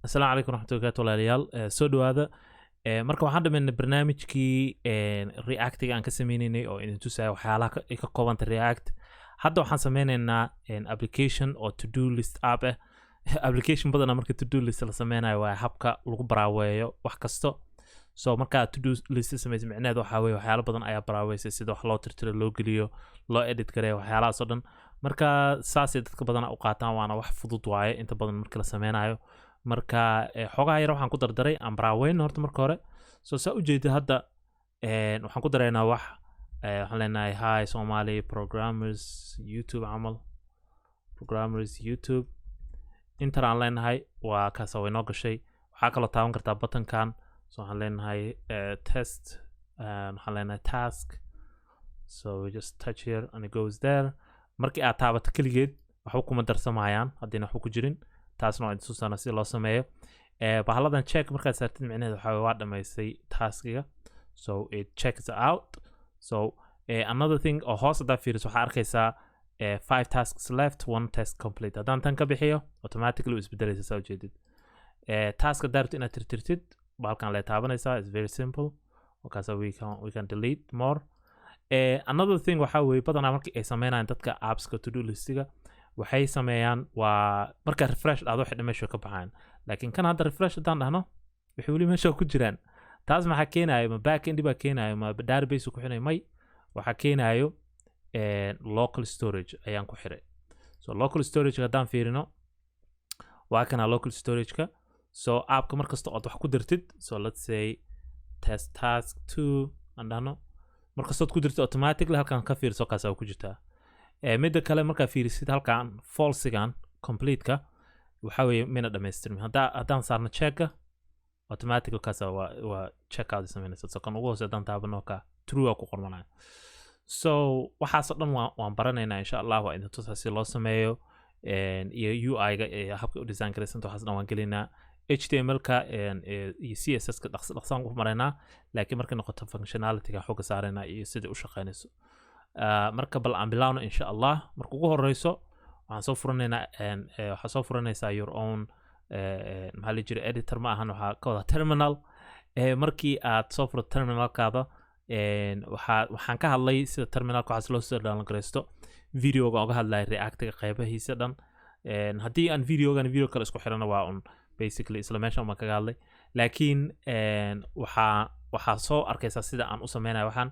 السلام عليكم ورحمة الله وبركاته walaalyaal soo dhawaada marka waxaan dhameynay barnaamijkii reactiga aan ka sameynaynay oo idin tusaya waxyaalaha ay ka koobanta react hadda waxaan sameynaynaa application oo to do list app ah application badanaa marka to do list la sameynayo waa habka lagu baraaweeyo wax kasto so marka to do list sameysa micnaheedu waxa weeye waxyaalo badan ayaa baraaweysay sida wax loo tirtiro loo geliyo loo edit gareeyo waxyaalahaas oo dhan marka saasay dadka badanaa u qaataan waana wax fudud waaye inta badan marka la sameynayo marka xogaa yar waxaan ku dardaray aan baraaweyn horta marka hore soo saa u jeeda hadda waxaan ku daraynaa wax waxaan leenahay hi Somali programmers YouTube camal programmers YouTube inta aan leenahay waa kaas oo inoo gashay waxaa kaloo taaban kartaa buttonkan so waxaan leenahay test waxaan leenahay task so we just touch here and it goes there markii aad taabato kaligeed waxba kuma darsamayaan haddiina waxba ku jirin taasna waa tusaana si loo sameeyo bahaladan check markaad saartid micnaheedu waxa waa dhameysay taskiga so it checks out so another thing oo hoos hadaa fiiriso waxaa arkaysaa 5 tasks left 1 task complete haddaan tan ka bixiyo automatically isbedelaysa saa ujeedid taska daarto inaad tirtirtid bahalkan lee taabanaysaa is very simple wakaasa we can delete more another thing waxaa weeye badanaa markii ay sameynayaan dadka appska to do listiga waxay sameeyaan waa marka refresh aad wax dhimasho ka baxaan laakiin kan hadda refresh hadaan dhahno wixii wali meesha ku jiraan taas maxaa keenayo ma back end ba keenayo ma database ku xinay may waxa keenayo local storage ayaan ku xiray so local storage hadaan fiirino waa kana local storage ka so app ka markasta aad wax ku dirtid so let's say test task 2 andano markasta aad ku dirtid automatically halkan ka fiirso kaas ku jirtaa midda kale markaa fiirisid halkan falsigan complete-ka waxa weeye mina dhamaystirmin haddaan saarno check-ka automatically kaas waa check-out sameynaysa so kan ugu hoose haddaan taabano ka true ku qormanaya so waxaasoo dhan waan baranaynaa insha allah waa idin tusaa si loo sameeyo iyo UI-ga habka u design garaysanta waxaas dhan waan gelinaa HTML-ka iyo CSS-ka dhaqsaan ku maraynaa laakiin markay noqoto functionality-ga xooga saaraynaa iyo sida u shaqeynayso marka bal aan bilaawno insha allah marka ugu horeyso waxaan soo furanaynaa waxaa soo furanaysaa your own maxaa la jira editor ma ahan waxaa ka wada terminal markii aad soo furto terminalkaada waxaan ka hadlay sida terminalka waxaas loo soo downloadgaraysto videoga oga hadlaya reactiga qaybahiisa dhan haddii aan videogan video kale isku xirana waa un basically isla meesha uma kaga hadlay laakiin waxaa soo arkaysaa sida aan u sameynayo waxaan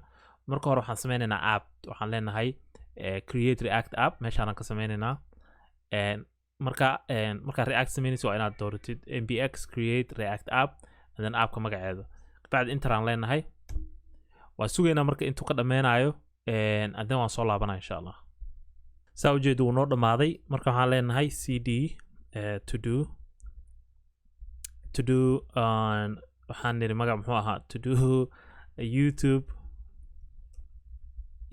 marka hore waxaan sameynaynaa app waxaan leenahay create react app meeshaan ka sameynaynaa marka react sameynayso waa inaad dooratid mbx create react app and then appka magaceeda bacd inter aan leenahay waa sugaynaa marka intuu ka dhameynayo and then waan soo laabanaa insha allah saa ujeedu wuu noo dhamaaday marka waxaan leenahay cd to do waxaan niri magac muxuu ahaa to do YouTube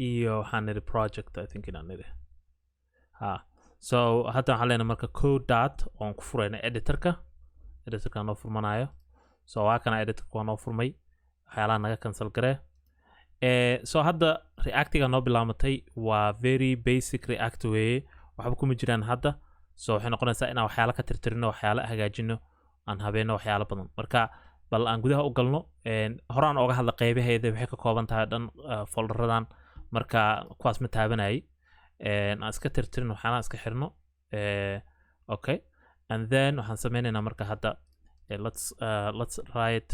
iyo waxaan niri project I think inaan niri so hadda waxaan leenahay marka code dot oon ku furayna editorka noo furmanayo so waa kana editorka waa noo furmay waxyaalaha naga cancel garee so hadda reactiga noo bilaamatay waa very basic react weeye waxba kuma jiraan hadda so waxay noqonaysaa inaan waxyaala ka tirtirino waxyaala hagaajino aan habeeno waxyaala badan marka bal aan gudaha u galno horaan ooga hadla qaybaheeda waxay ka kooban tahay dhan folderadan marka kuwaas ma taabanayay aan iska tirtirin waxaana iska xirno okay and then waxaan sameynaynaa marka hadda let's write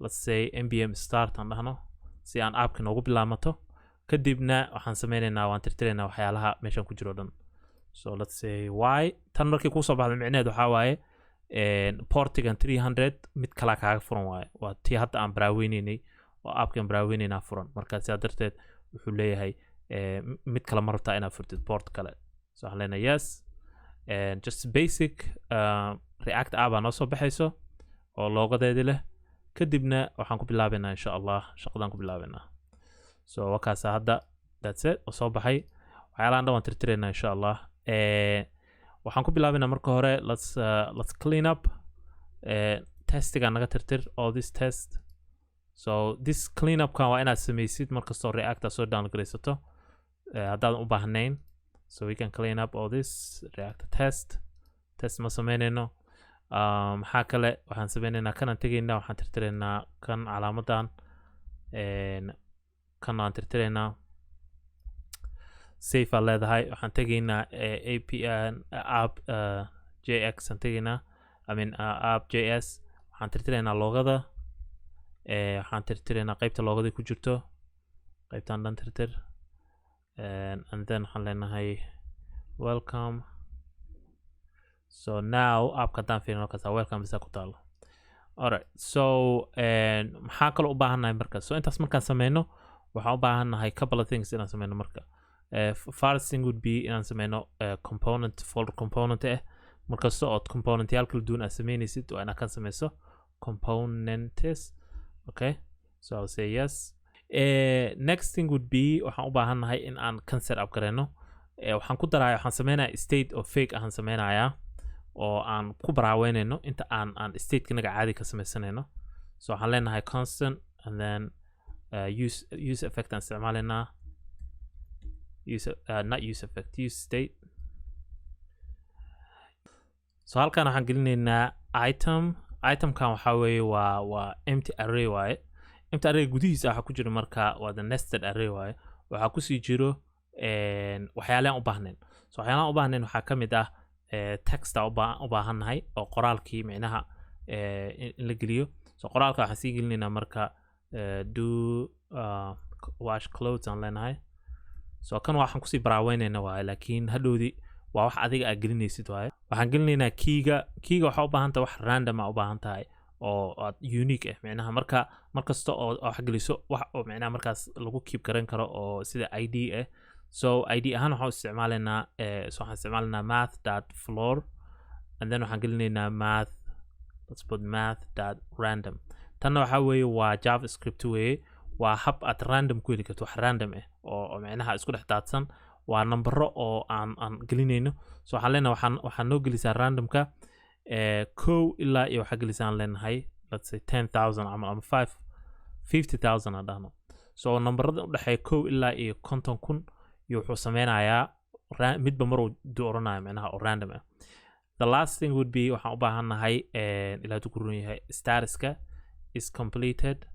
let's say npm start aan dhahno si aan appka noogu bilaamato kadibna waxaan sameynaynaa waan tirtiraynaa waxyaalaha meeshan ku jiro dhan so let's say why tan markii kusoo baxda micneheedu waxaa waaye portigan 300 mid kala kaaga furan waaye waa tii hadda aan baraaweynay oo appkan baraaweynayna furan marka sidaa darteed wuxuu leeyahay mid kale ma rabtaa inaad furtid port kale so waxaan leenahay yes just basic react app aa noo soo baxayso oo loogadeedii leh kadibna waxaan ku bilaabaynaa insha allah shaqadaan ku bilaabaynaa so wakaasa hadda that's it oo soo baxay waxyaalahan dhan waan tirtiraynaa insha allah waxaan ku bilaabaynaa marka hore let's clean up testiga naga tirtir all this test so this clean up kan waa inaad sameysid markastoo react soo download garaysato haddaadan u baahnayn so we can clean up all this react test ma sameynayno maxaa kale waxaan sameynaynaa kan aan tegaynaa waxaan tirtiraynaa kan calaamadan kan aan tirtiraynaa safe aan leedahay waxaan tegaynaa app jx aan tegaynaa app js waxaan tirtiraynaa loogada waxaan tirtiraynaa qaybta loogadii ku jirto qaybtaan dhan tirtir and then waxaan leenahay welcome. So now appka haddaan fiirino kasta welcome bisa ku taalo. Alright, so maxaa kaloo u baahannahay marka? So intaas markaan sameyno waxaan u baahannahay couple of things inaan sameyno marka. First thing would be inaan sameyno component folder component markasta ood componentyaal kala duwan aad sameynaysid waa inaad kan sameyso components. Okay, so I'll say yes. Next thing would be waxaan u baahannahay in aan kan set up gareyno. Waxaan ku daraya waxaan sameynayaa state of fake ahaan sameynayaa oo aan ku baraaweynayno inta aan state-kanaga caadi ka sameysanayno. So waxaan leenahay constant and then use effect aan isticmaalaynaa not use effect, use state. So halkan waxaan gelinaynaa itemkan waxaa weeye waa empty array waaye. Empty array gudihiisa waxaa ku jiro marka waa the nested array waaye. Waxaa kusii jiro waxyaalaan u baahnayn. So waxyaalaan u baahnayn waxaa ka mid ah texta u baahannahay oo qoraalkii micnaha in la geliyo. So qoraalka waxaan sii gelinaynaa marka do wash clothes aan leenahay. So kan waxaan kusii baraaweynayna waaye laakiin hadhowdii waa wax adiga aad gelinaysid waaye. Waxaan gelinaynaa keyga waxaa u baahan tahay wax random u baahan tahay oo unique micnaha markasta oo wax geliso wax oo micnaha markaas lagu keep garan karo oo sida ID so ID ahaan waxaan isticmaalaynaa math.floor and then waxaan gelinaynaa let's put math.random. Tanna waxaa weeye waa javascript weeye waa hab aad random ku heli karto wax random oo micnaha isku dhex daadsan waa nambaro oo aan gelinayno. So waxaan leenahay waxaan noo gelisaa randomka kow ilaa iyo waxaa gelisaan leenahay let's say 10,000 ama 50,000 aan dhahno. So nambarada u dhexeeya kow ilaa iyo 50,000 iyo wuxuu sameynayaa midba maruu dooranaya micnaha oo random The last thing would be waxaan u baahannahay ilaa ku run yahay statuska is completed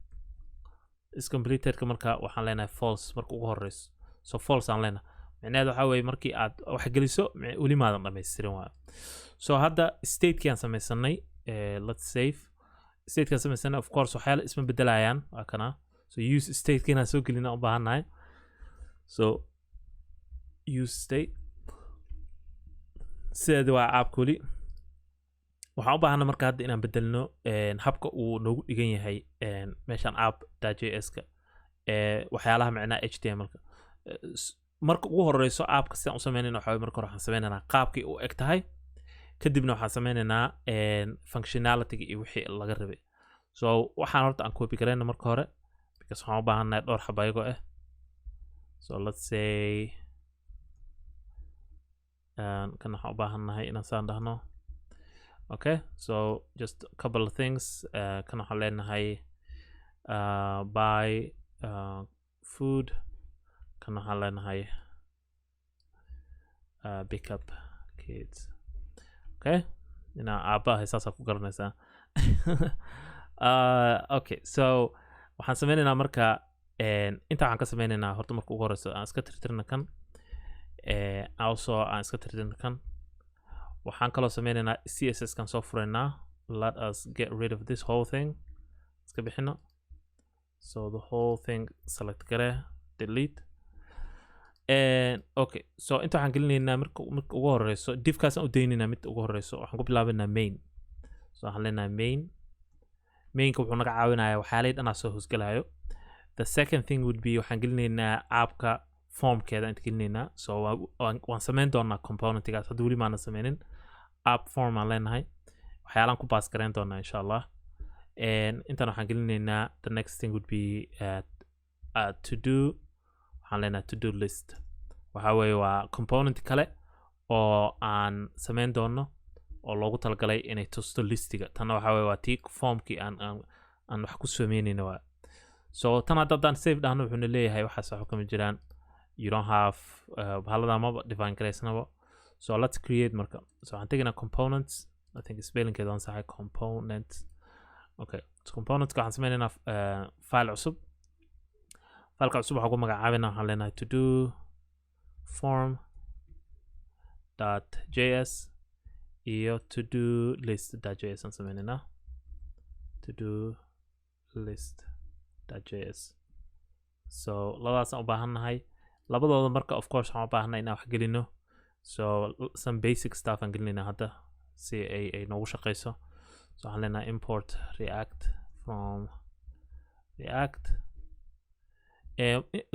ka marka waxaan leenahay false marka ugu horeyso. So false aan leenahay micnaheedu waxaa weeye markii aad wax geliso weli maadan dhammaystirin waayo. So hadda state-kii aan sameysanay let's save state-kii aan sameysanay of course waxyaala isma bedelayaan waa kana. So use state-kii inaan soo gelina u baahannahay. So use state sideeda waa app weli waxaan u baahanna marka hadda inaan bedelno habka uu noogu dhigan yahay meeshaan app.js-ka waxyaalaha micnaha HTML-ka marka ugu horeyso app-ka sidaan u sameynayna waxaa marka hore waxaan sameynaynaa qaabkii u eg tahay kadibna waxaan sameynaynaa functionality-ga iyo wixii laga rabay. So waxaan horta aan copy gareyna marka hore because waxaan u baahannahay dhowr xaba ayagoo So let's say kan waxaan u baahannahay inaan saan dhahno. Okay, so just a couple of things kan waxaan leenahay buy food kan waxaan leenahay pick up kids. Okay, inaa aabbahay saasaa ku garanaysaa. Okay, so waxaan sameynaynaa marka inta waxaan ka sameynaynaa horta marka ugu horeyso aan iska tirtirna kan also aan iska tirtirna kan waxaan kaloo sameynaynaa CSS kan soo furaynaa. Let us get rid of this whole thing iska bixino. So the whole thing select gare delete okay, so inta waxaan gelinaynaa marka ugu horeyso divkaas aan u daynaynaa mid ugu horeyso waxaan ku bilaabaynaa main. So waxaan leenahay mainka wuxuu naga caawinayaa waxyaalihii dhanaa soo hoosgalayo. The second thing would be waxaan gelinaynaa appka formkeeda inta gelinaynaa. So waan sameyn doonaa componentigaas hadda weli maana sameynin. App form aan leenahay waxyaalaan ku baas gareyn doonaa insha Allah. Intan waxaan gelinaynaa the next thing would be to do waxaan leenahay to do list waxaa weeye waa component kale oo aan sameyn doono oo loogu talagalay inay tusto listiga. Tanna waxaa weeye waa tii formkii aan wax ku sameynayna waa. So tan haddaan save dhahno wuxuuna leeyahay waxaas waxu kama jiraan you don't have bahaladaa maba define garaysnaba. So let's create marka. So waxaan tegaynaa components I think spelling كده صح component. Okay, so component waxaan sameynayna file cusub. Fileka cusub waxaan ku magacaabinaa waxaan leenahay to do form.js iyo to do list.js aan sameynayna. To do list.js. So labadaas aan u baahannahay. Labadooda marka of course waxaan u baahannahay inaan wax gelino. So some basic stuff aan gelinayna hadda si ay noogu shaqeyso. So waxaan leenahay import react from react.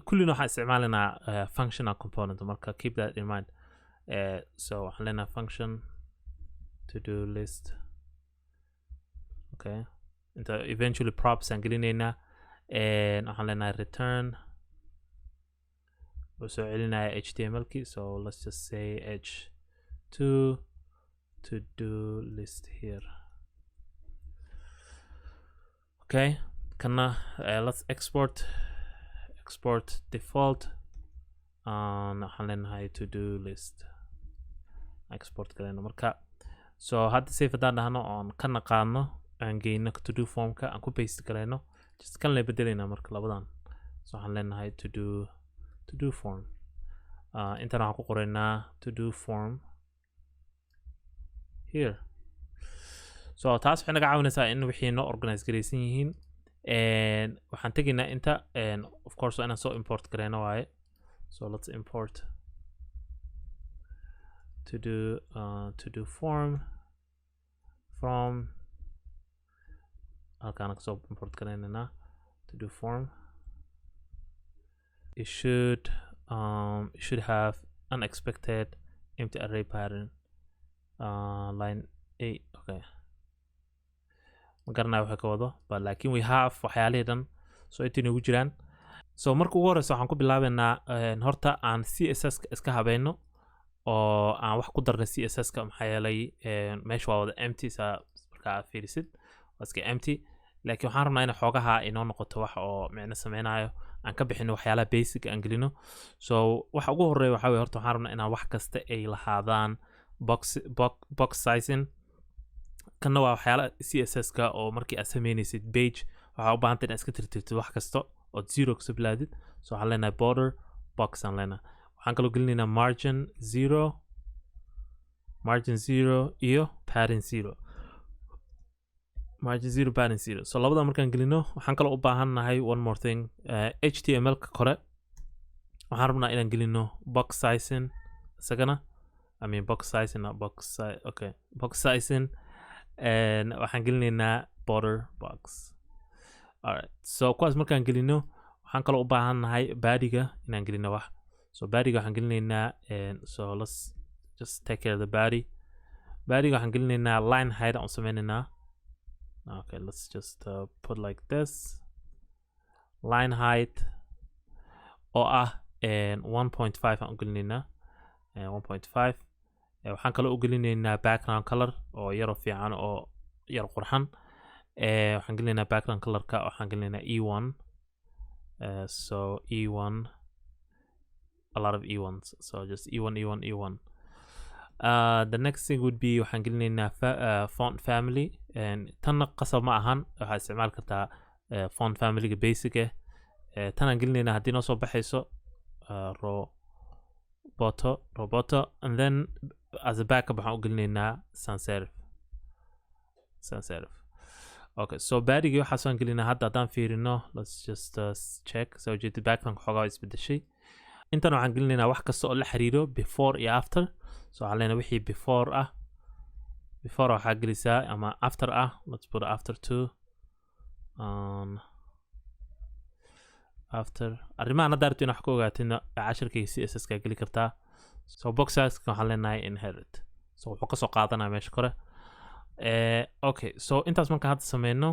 Kullina waxaan isticmaalanaa functional component marka keep that in mind. So waxaan leenahay function to do list. Okay. Inta eventually props aan gelinaynaa. waxaan leenahay return. So celinaya HTML key. So let's just say h2 to do list here. Okay, let's export default waxaan leenahay to do list export galeyno marka. So hadda save haddaan dhahno oon ka naqaano aan geyno to do formka aan ku paste galeyno just kan la bedelayna marka labadan. So waxaan leenahay to do form. Intan waxaan ku qoraynaa to do form here. So taas waxay naga caawinaysaa in wixii noo organize garaysan yihiin. waxaan tegaynaa inta of course inaan soo import gareyno waaye. So let's import to do form from halkaan kasoo import gareynayna to do form. It should have unexpected empty array pattern line 8. Okay, magaranaa waxa ka wado but laakiin we have waxyaalihii dhan so intii nagu jiraan. So marka ugu horeysa waxaan ku bilaabaynaa horta aan CSS iska habeeno oo aan wax ku darnay CSS ka maxaa yeelay meesha waa wada empty saa marka aad fiirisid waa iska empty. laakiin waxaan rabnaa in xoogaha inoo noqoto wax oo micno sameynayo aan ka bixino waxyaalaha basic aan gelino. So waxa ugu horeeya waxa weeye horta waxaan rabnaa inaan wax kasta ay lahaadaan box sizing. kana waa waxyaala CSS ka oo markii aad sameynaysid page waxaa u baahan tahay inaad iska tirtirtid wax kasta oo zero ka bilaadid. So waxaan leenahay border box aan leenahay. waxaan kaloo gelinaynaa margin 0 iyo padding 0. margin 0 padding 0. So labada markaan gelino waxaan kaloo u baahannahay one more thing. HTML ka kore waxaan rabnaa inaan gelino box sizing isagana. I mean box sizing not box size. Okay, box sizing. waxaan gelinaynaa border box. Alright, so kuwaas markaan gelino waxaan kaloo u baahannahay badiga inaan gelino wax. So badiga waxaan gelinaynaa so let's just take care of the badiga waxaan gelinaynaa line height aan u sameynaynaa. Okay, let's just put like this. Line height oo ah 1.5 aan u gelinaynaa 1.5. waxaan kaloo u gelinaynaa background color oo yaro fiican oo yar qurxan. waxaan gelinaynaa background colorka waxaan gelinaynaa E1. So E1, a lot of E1s, so just E1. The next thing would be waxaan gelinaynaa font family. tanna qasab ma ahan waxaa isticmaal kartaa font familyga basic tanaan gelinaynaa haddii noo soo baxayso roboto and then as a backup waxaan u gelinaynaa sans serif. Okay, so badigii waxaasaan gelinaa hadda haddaan fiirino let's just check. So jeedid backgroundka xoogaa isbedeshay. intan waxaan gelinaynaa wax kasta oo la xiriiro before iyo after. So waxaan leenahay wixii before waxaa gelisaa ama after let's put after too. After arrimahan hadda rabto in wax ka ogaatina casharkayga CSS ka geli kartaa. So box size waxaan leenahay inherit. So wuxuu ka soo qaadanaya meesha kore. Okay, so intaas markaan hadda sameyno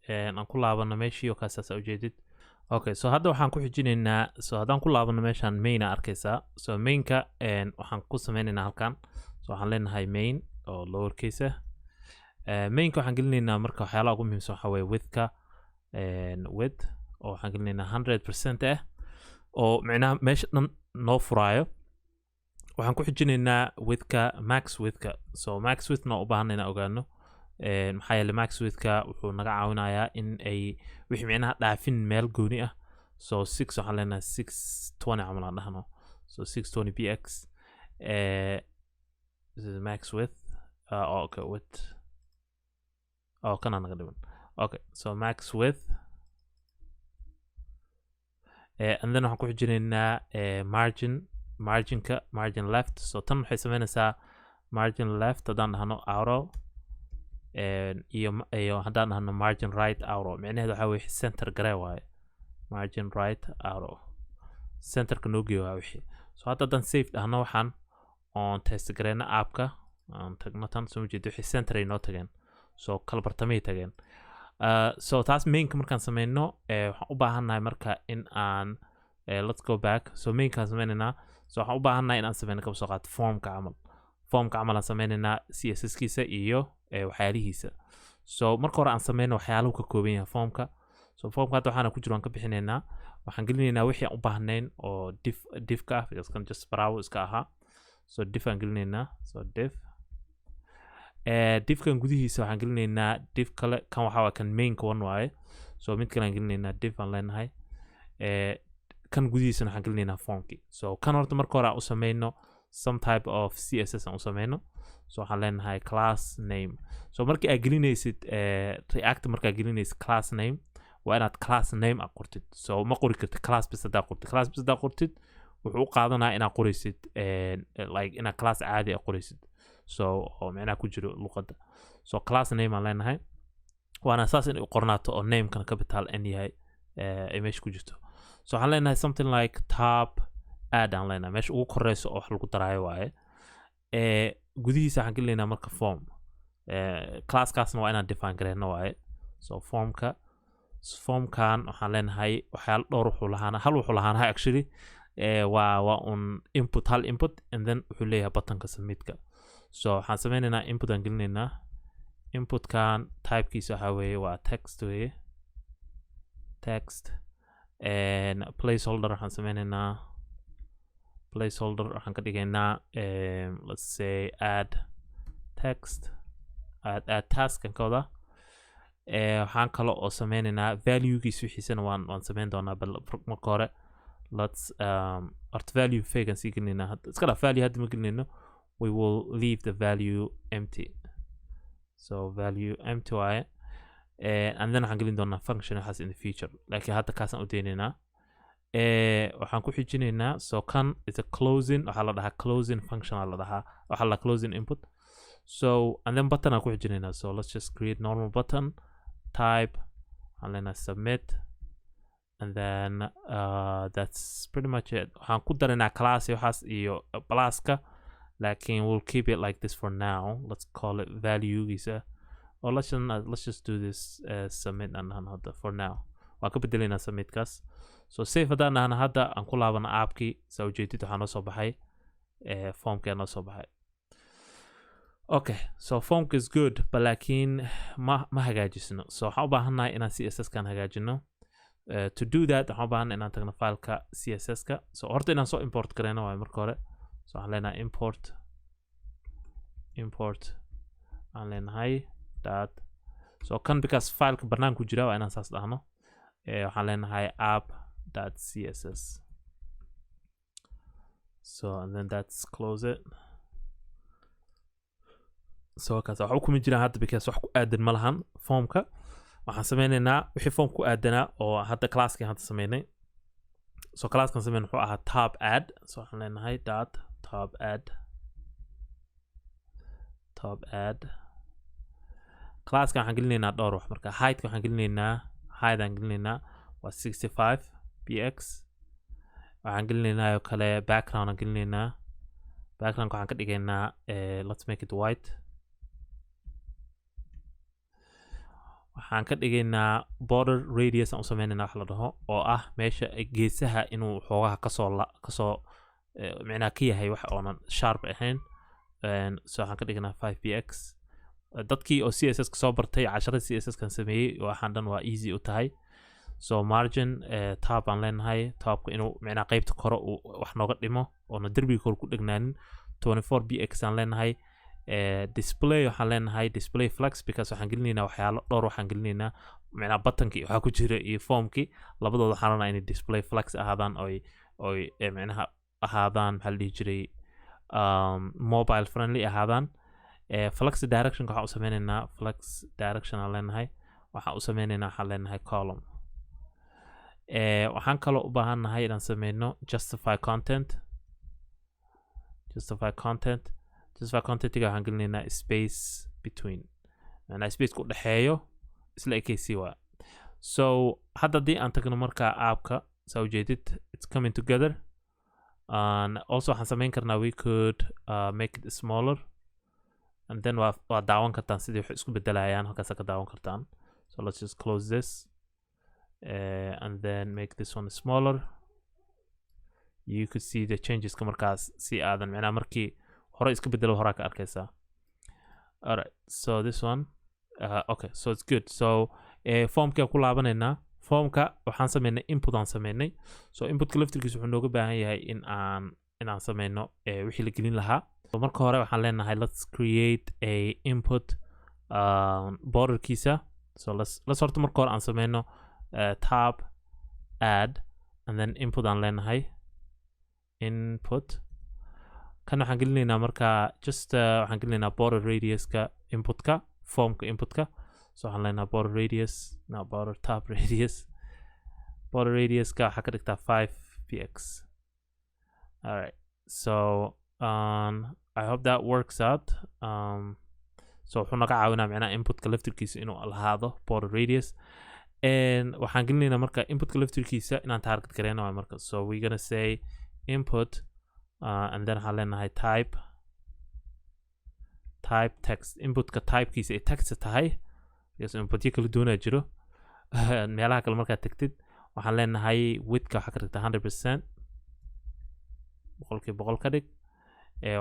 aan ku laabano meeshii oo kaasaas ujeedid. Okay, so hadda waxaan ku xijinaynaa. So haddaan ku laabano meeshaan main arkaysaa. So mainka waxaan ku sameynaynaa halkan. So waxaan leenahay main oo lowercase mainka waxaan gelinaynaa marka waxyaalaha ugu muhiimsan waxaa weeye width oo waxaan gelinaynaa 100% oo micnaha meesha dhan noo furaayo waxaan ku xijinaynaa widthka max widthka so max widthna u baahan inaan ogaano maxaa yeelay max widthka wuxuu naga caawinayaa in ay wixii micnaha dhaafin meel gooni ah so 6 waxaan leenahay 620 camal aan dhahno so 620 px this is max width okay width kana naga dhiman okay so max width and then waxaan ku xijinaynaa margin left so tan waxay sameynaysaa margin left haddaan dhahno arrow iyo haddaan dhahno margin right arrow micnaheedu waxaa weye center garee waaye margin right arrow centerka noo geeyo waa wixii so hadda haddaan safe dhahno waxaan oon test gareyna appka aan tagno tan soo jeedo wixii center ay noo tageen so kala bartamay tageen so taas mainka markaan sameyno waxaan u baahannahay marka in aan let's go back so mainkaan sameynaynaa so waxaan u baahannahay in aan sameyno kaba soo qaato formka camal aan sameynaynaa css kiisa iyo waxyaalihiisa so marka hore aan sameyno waxyaaluhu ka kooban yahay formka so formka hadda waxaana ku jiro aan ka bixinaynaa waxaan gelinaynaa wixii aan u baahnayn oo diffka ah because kan just bravo iska ahaa so diff aan gelinaynaa so diffkan gudihiisa waxaan gelinaynaa diff kale kan waxaa kan mainka one waaye so mid kale aan gelinaynaa diff aan leenahay kan gudihiisana waxaan gelinaynaa formkii so kan horta marka hore aan u sameyno some type of css aan u sameyno so waxaan leenahay class name so markii aad gelinaysid react markaa gelinaysid class name waa inaad class name aad qortid so ma qori kartid class bis haddaa qortid wuxuu u qaadanaya inaad qoraysid like inaad class caadi aad qoraysid so oo micnaha ku jiro luqadda so class name aan leenahay waana saas in u qornaato oo namekana capital n yahay ay meesha ku jirto so waxaan leenahay something like top add aan leenahay meesha ugu koreyso oo wax lagu daraayo waaye gudihiisa waxaan gelinaynaa marka form classkaasna waa inaan define gareyno waaye so formkan waxaan leenahay waxyaalo dhowr wuxuu lahaanahay actually waa un hal input and then wuxuu leeyahay buttonka submitka so waxaan sameynaynaa input aan gelinaynaa inputkan typekiisa waxaa weeye waa text weeye text and placeholder waxaan sameynaynaa waxaan ka dhigaynaa let's say add text add task kan ka wada waxaan kale oo sameynaynaa valuegiis wixiisana waan sameyn doonaa bal marka hore let's art value fake aan sii gelinaynaa iska dhaa value hadda ma gelinayno we will leave the value empty so value empty waaye and then waxaan gelin doonaa function waxaas in the future laakiin hadda kaasaan u deynaynaa waxaan ku xijinaynaa so kan is a closing waxaa la dhahaa closing function waxaa la closing input so and then button aan ku xijinaynaa so let's just create normal button type waxaan leenahay submit and then that's pretty much it waxaan ku daraynaa class waxaas iyo pluska laakiin we'll keep it like this for now let's call it valuegiisa or let's just do this submit and hadda for now waan ka bedelaynaa submitkaas so safe haddaan nahana hadda aan ku laabana appkii saa ujeedid waxaa noo soo baxay formkii noo soo baxay okay so formk is good but laakiin ma hagaajisno so waxaan u baahannahay inaan css kan hagaajino to do that waxaan u baahannahay inaan tagno fileka css ka so horta inaan soo import gareyno waayo marka hore so waxaan leenahay import aan leenahay that so kan because fileka bannaan ku jira waa inaan saas dhahno waxaan leenahay app.css so and then that's close it so kaas waxa kuma jiraan hadda because wax ku aadan ma lahan formka waxaan sameynaynaa wixii form ku aadanaa oo hadda classkii hadda sameynay so classkan sameyn wuxuu ahaa top add so waxaan leenahay dot top add classkan waxaan gelinaynaa dhowr wax marka heightka waxaan gelinaynaa aan gelinaynaa waa 65 px waxaan gelinaynaa oo kale background aan gelinaynaa backgroundka waxaan ka dhigaynaa let's make it white waxaan ka dhigaynaa border radius aan u sameynaynaa wax la dhaho oo ah meesha geesaha inuu xoogaha kasoo micnaha ka yahay wax oonan sharp ahayn so waxaan ka dhigaynaa 5px dadkii oo css ka soo bartay casharada css kan sameeyey waxaan dhan waa easy u tahay so margin tab aan leenahay tabka inuu micnaha qaybta kore uu wax nooga dhimo oona derbiga kor ku dhagnaanin 24px aan leenahay display waxaan leenahay display flex because waxaan gelinaynaa waxyaalo dhowr waxaan gelinaynaa macnaa buttonkii waxaa ku jira iyo formkii labadooda waxaan leenahay inay display flex ahaadaan oy macnaha ahaadaan maxaa la dhihi jiray mobile friendly ahaadaan flex direction waxaan u sameynaynaa flex direction aan leenahay waxaan u sameynaynaa waxaan leenahay column waxaan kaloo u baahannahay inaan sameyno justify contentiga waxaan gelinaynaa space between macnaa space ku dhexeeyo isla ekaysi waa so hadda haddii aan tagno markaa aapka saa ujeedid it's coming together and also waxaan sameyn karnaa we could make it smaller and then waa daawan kartaan sidii wax isku bedelayaan halkaasa ka daawan kartaan so let's just close this and then make this one smaller you could see the changes ka markaas si aadan macnaa markii hore iska bedelo horaa ka arkaysaa alright so this one okay so it's good so formka ku laabanaynaa formka waxaan sameynay input aan sameynay so inputka laftirkiisa wuxuu nooga baahan yahay inaan sameyno wixii la gelin lahaa so marka hore waxaan leenahay let's create a input borderkiisa so let's horta marka hore aan sameyno tab add and then input aan leenahay input kan waxaan gelinaynaa markaa just waxaan gelinaynaa border radiuska inputka formka inputka so waxaan leenahay border radius not border tab radius border radiuska waxaa ka dhigtaa 5px alright so I hope that works out so wuxuu naga caawinaa macnaha inputka laftirkiisa inuu lahaado border radius and waxaan gelinaynaa marka inputka laftirkiisa inaan target gareyno waay marka so we're gonna say input and then waxaan leenahay type text inputka typekiisa ay text tahay because inputyo kala duwanaa jiro meelaha kale markaad tagtid waxaan leenahay widthka waxaa ka dhigtaa 100% boqol ka dhig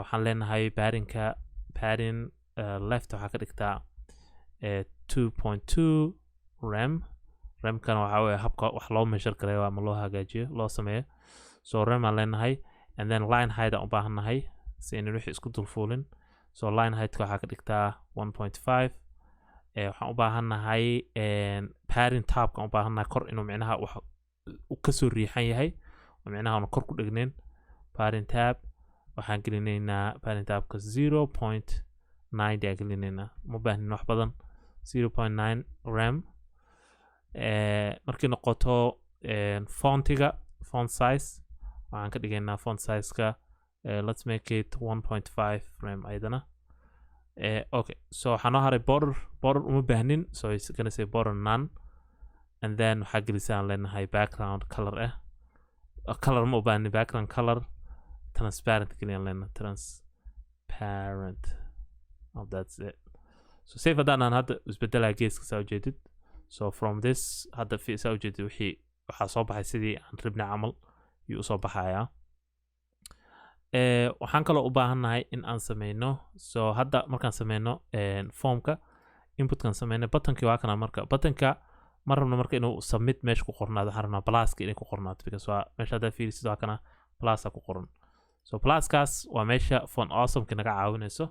waxaan leenahay padding left waxaa ka dhigtaa 2.2 remkana waxaa weeye habka wax loo measure gareeyo ama loo hagaajiyo loo sameeyo so rem aan leenahay and then line height aan u baahannahay si aynan wixii isku dulfuulin so line heightka waxaa ka dhigtaa 1.5 waxaan u baahannahay padding tabka aan u baahannahay kor inuu micnaha wax kasoo riixan yahay oo micnaha aanu kor ku dhegnayn padding tab waxaan gelinaynaa padding tabka 0.90 aan gelinaynaa ma baahnin wax badan 0.9 rem markii noqoto font size waxaan ka dhigaynaa font sizeka let's make it 1.5 rem ayadana okay so waxaa noo haray border uma baahnin so it's gonna say border none and then waxaa gelisaan leenahay background color color ma u baahnin background color transparent geliyaan leenahay transparent oh that's it so safe haddaan aan hadda isbedelaa geeska saa ujeedid so from this hadda saa ujeedid waxaa soo baxay sidii aan ribna camal yuu usoo baxayaa waxaan kaloo u baahannahay in aan sameyno so hadda markaan sameyno formka inputkan sameyno buttonkii waa kana marka buttonka ma rabno marka inuu submit meesha ku qornaado waxaan rabnaa pluska inay ku qornaato because waa meesha haddaa fiirisid waa kana plusa ku qoran so pluskaas waa meesha font awesomeka naga caawinayso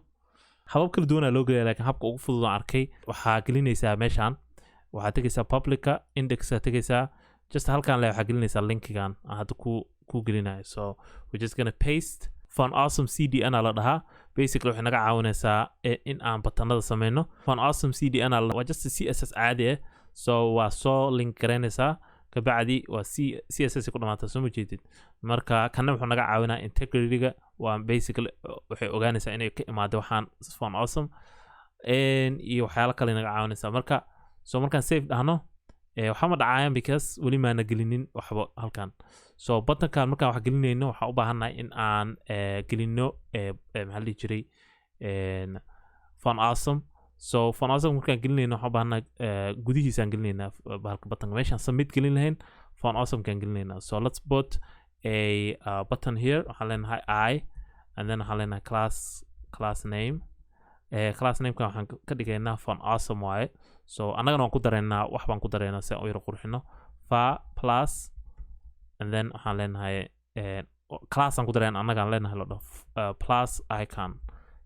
habab kala duwanaa loo gelaya laakiin habka ugu fudud aan arkay waxaa gelinaysaa meeshaan waxaad tegaysaa publica indexaa tegaysaa just halkaan le waxaa gelinaysaa linkigan aan hadda ku gelinayo so we're just gonna paste font awesome cdn aa la dhahaa basically waxay naga caawinaysaa in aan batanada sameyno font awesome cdn waa just css caadi ah so waa soo link garaynaysaa kabacdi waa css ku dhamaata soo ma jeedid marka kana wuxuu naga caawinaa integrityga waa basically waxay ogaanaysaa inay ka imaado waxaan font awesome iyo waxyaalo kale naga caawinaysaa marka so markaan save dhahno waxaa ma dhacayaan because weli maana gelinin waxba halkan so buttonkan markaan wax gelinayno waxaan u baahannahay in aan gelino maxaa la dhihi jiray font awesome so font awesome markaan gelinayno waxaan u baahannahay gudihiisaan gelinaynaa bahalka buttonka meeshaan submit gelin lahayn font awesome kaan gelinaynaa so let's put a button here waxaan leenahay I and then waxaan leenahay class name class namekan waxaan ka dhigaynaa font awesome waaye so annagana waan ku dareynaa wax baan ku dareynaa si aan u yaro qurxino fa plus and then waxaan leenahay class aan ku dareen annagaan leenahay la dhaho plus icon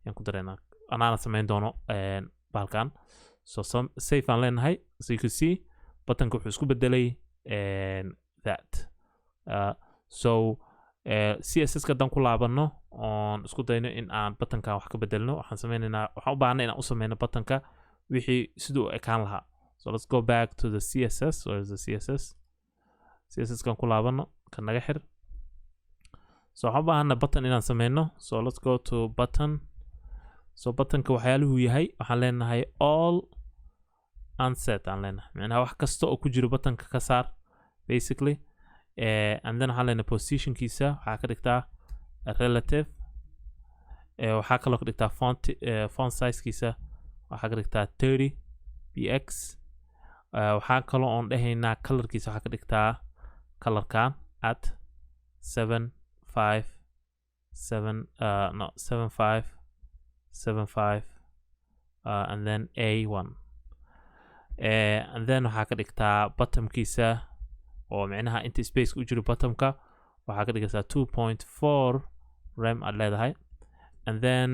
yaan ku dareynaa anaana samayn doono balkan so save aan leenahay so you can see buttonka wuxuu isku bedelay that so css ka dan ku laabano on isku dayno in aan buttonka wax ka bedelno waxaan sameynaynaa waxaan u baahnaa inaan u sameyno buttonka wixii siduu ekaan lahaa so let's go back to the css or the css kan ku laabano kan naga xir so waxaan u baahnaa button inaan sameyno so let's go to button so buttonka waxyaaluhu yahay waxaan leenahay all unset aan leenahay macnaha wax kasta oo ku jiro buttonka ka saar basically and then waxaan leenahay positionkiisa waxaa ka dhigtaa relative waxaa kaloo ka dhigtaa font sizekiisa waxaa ka dhigtaa 30 px waxaa kaloo oon dhahaynaa colorkiisa waxaa ka dhigtaa colorkan at 75 and then A1 and then waxaa ka dhigtaa bottomkiisa oo micnaha inta space u jiro bottomka waxaa ka dhigaysaa 2.4 rem aad leedahay and then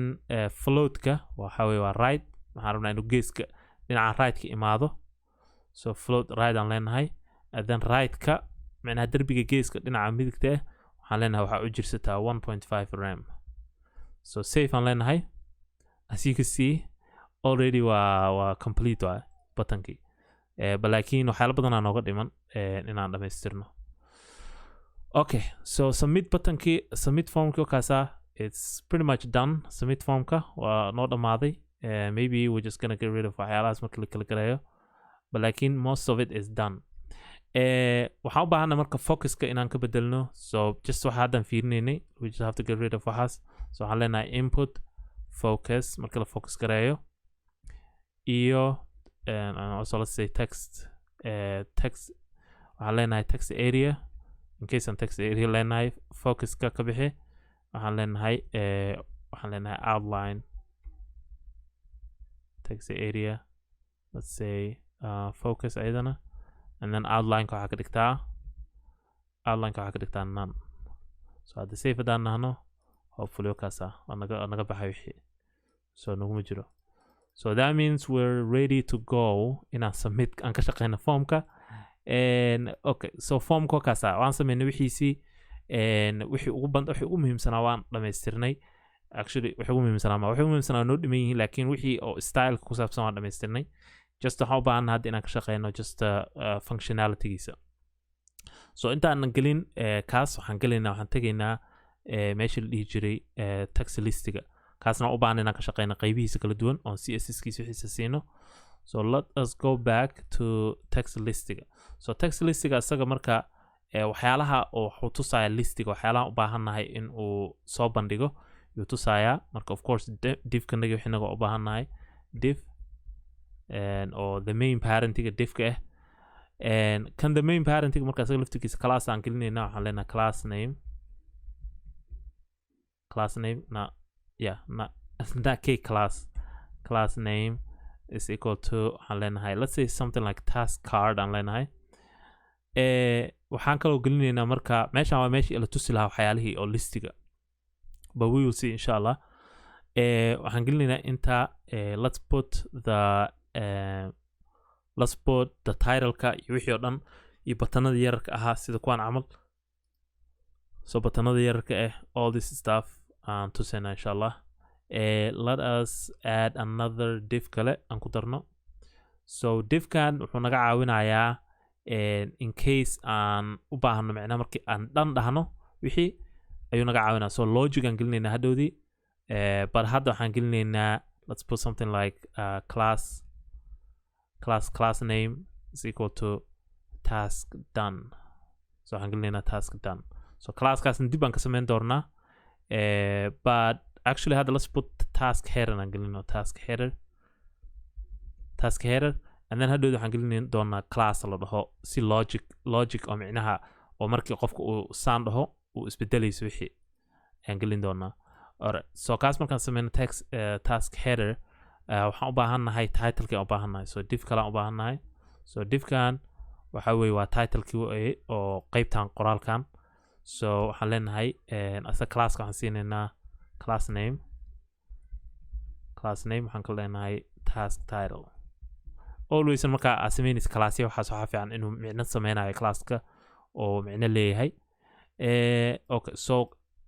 floatka waxa weeye waa right waxaan rabnaa inuu geeska dhinaca right-ka imaado so float right aan leenahay and then right-ka micnaha derbiga geeska dhinaca midigta waxaan leenahay waxaa u jirsataa 1.5 rem so save aan leenahay as you can see already waa complete waa buttonkii balaakiin waxyaala badanaa nooga dhiman inaan dhamaystirno okay so submit buttonkii submit formkii okaasa it's pretty much done submit formka waa noo dhammaaday maybe we're just gonna get rid of waxyaalahaas marka la kala gareeyo balaakiin most of it is done waxaan u baahana marka focuska inaan ka bedelno so just waxa haddan fiirinaynay we just have to get rid of waxaas so waxaan leenahay input focus marka la focus gareeyo iyo and also let's say text waxaan leenahay text area in case aan text area leenahay focuska ka bixi waxaan leenahay outline text area let's say focus ayadana and then outline-ka waxaa ka dhigtaa none so hadda safe haddaan nahno hopefully wakaasa naga baxay wixii so naguma jiro so that means we're ready to go inaan submit aan ka shaqeyno formka okay so formka wakaasa waan sameynay wixiisii wixii ugu muhiimsanaa waan dhamaystirnay actually wixii ugu muhiimsanaa noo dhiman yihiin laakiin wixii oo styleka ku saabsan waan dhamaystirnay just waxaan u baahanna hadda inaan ka shaqeyno just functionalitygiisa so intaanan gelin kaas waxaan tegaynaa meesha la dhihi jiray text listiga kaasna u baahan inaan ka shaqeyno qaybihiisa kala duwan oon css-kiisa wixiisa siino so let us go back to text listiga so text listiga isaga marka waxyaalaha oo wuxuu tusaaya listiga waxyaalaha u baahannahay in uu soo bandhigo yuu tusayaa marka of course divkanagi wixinaga u baahannahay div or the main parentiga divka kan the main parentiga marka isaga laftigiisa class aan gelinayna waxaan leenahay class name not k class name is equal to waxaan leenahay let's say something like task card aan leenahay waxaan kaloo gelinaynaa marka meeshaan waa meeshii la tusi lahaa waxyaalihii oo listiga but we will see insha allah waxaan gelinaynaa inta let's put the title-ka iyo wixii oo dhan iyo batanada yararka ahaa sida kuwaan camal so batanada yararka all this stuff aan tusayna insha allah let us add another div kale aan ku darno so divkan wuxuu naga caawinayaa in case aan u baahno macnaha markii aan dhan dhahno wixii ayuu naga caawinaa so logic aan gelinaynaa hadhowdii but hadda waxaan gelinaynaa let's put something like class name is equal to task done so waxaan gelinaynaa task done so classkaasna dib aan ka samayn doonaa but actually hadda let's put task header aan gelino task header and then hadhowda waxaan gelin doonaa class la dhaho si logic oo micnaha oo markii qofka uu saan dhaho uu isbedelayso wixii aan gelin doonaa alright so kaas markaan sameyno task header waxaan u baahannahay title-kii aan u baahannahay so div kale aan u baahannahay so divkan waxa weeye waa title-kii oo qeybtan qoraalkan so waxaan leenahay asa classka waxaan siinaynaa class name waxaan ka leenahay task title always marka aad sameynaysa classya waxaas waxaa fiican inuu micno sameynayo classka oo micno leeyahay okay so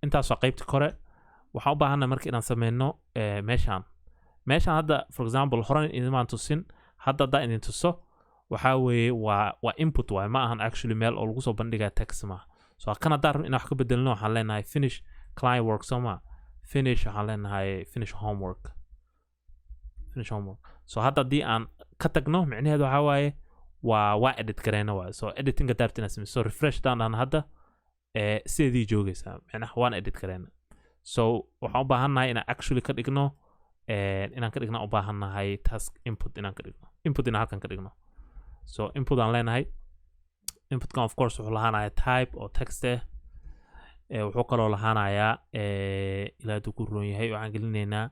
intaas waa qaybta kore waxaan u baahannahay marka inaan sameyno meeshaan hadda for example horan idinmaan tusin hadda idin tuso waxaa weeye waa input waaye ma ahan actually meel oo lagu soo bandhigaa text ma so kan haddaan rabno inaan wax ka bedelno waxaan leenahay finish client work soma finish waxaan leenahay finish homework so hadda haddii aan ka tagno micnaheedu waxaa waaye waa edit gareyna waaye so editinga daarta inaan sameyno so refresh daan dhahna hadda sideedii joogaysaa micnaha waan edit gareyna so waxaan u baahannahay inaan actually ka dhigno inaan ka dhigno u baahannahay task input inaan ka dhigno input inaan halkan ka dhigno so input aan leenahay inputkan of course wuxuu lahaanayaa type oo text wuxuu kaloo lahaanayaa ilaa hadduu ku roon yahay waxaan gelinaynaa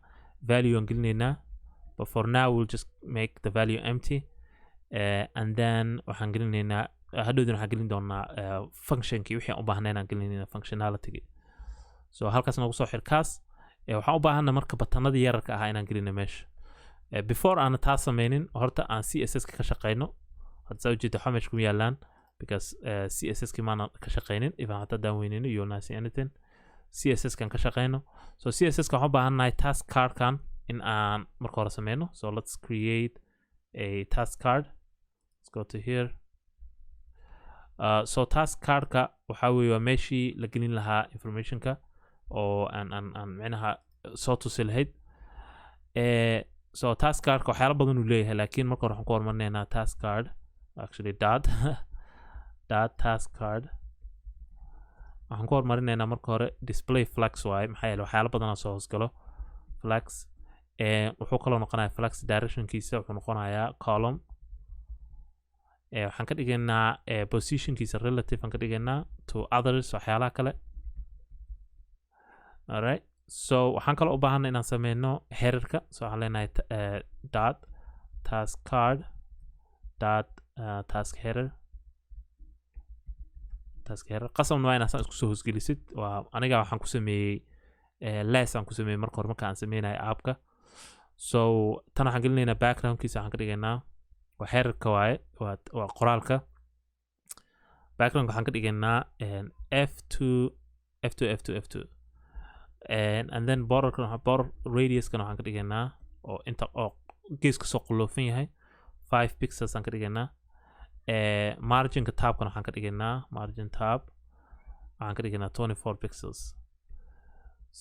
value aan gelinaynaa but for now we'll just make the value empty and then waxaan gelinaynaa hadhowdin waxaan gelin doonaa functionkii wixii aan u baahnayn aan gelinaynaa functionality so halkaas nagu soo xirkaas waxaan u baahanna marka batanadii yararka ahaa inaan gelino meesha before aan taa sameynin horta aan CSS ka shaqeyno hadda saa ujeeda waxaa meesha ku yaalaan because CSS maana ka shaqeynin even hataa daan weyneyno you'll not see anything CSS kan ka shaqeyno so CSS ka waxaan u baahannahay task card kan in aan marka hore sameyno so let's create a task card let's go to here so task cardka waxaa weeye waa meeshii la gelin lahaa informationka oo aan micnaha soo tusi lahayd so task cardka waxyaalo badan uu leeyahay laakiin marka hore waxaan ku hormarinaynaa task card actually dot task card waxaan ku hormarinaynaa marka hore display flex waaye maxaa yeele waxyaalo badanaa soo hoosgalo flex wuxuu kaloo noqonayaa flex directionkiisa wuxuu noqonayaa column waxaan ka dhigaynaa positionkiisa relative aan ka dhigaynaa to others waxyaalaha kale alright so waxaan kaloo u baahanay inaan sameyno headerka so waxaan leenahay dot task card dot task header qasabna waa inaan isku soo hoosgelisid waa aniga waxaan ku sameeyey less aan ku sameeyey marka hore marka aan sameynayo appka so tan waxaan gelinaynaa backgroundkiisa waxaan ka dhigaynaa waa headerka waaye waa qoraalka background waxaan ka dhigaynaa f2 and then border radiuskan waxaan ka dhigaynaa oo inta oo geeska soo qulloofan yahay 5 pixels aan ka dhigaynaa marginka tabkan waxaan ka dhigaynaa margin tab waxaan ka dhigaynaa 24 pixels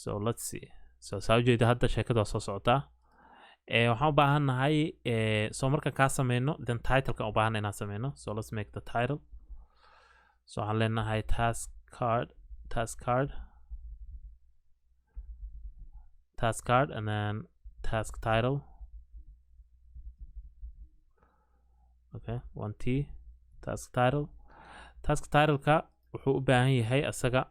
so let's see so saa ujeeda hadda sheekada waa soo socotaa waxaan u baahannahay so markaan kaa sameyno then titleka u baahanna inaan sameyno so let's make the title so waxaan leenahay task card and then task title okay 1t task titleka wuxuu u baahan yahay asaga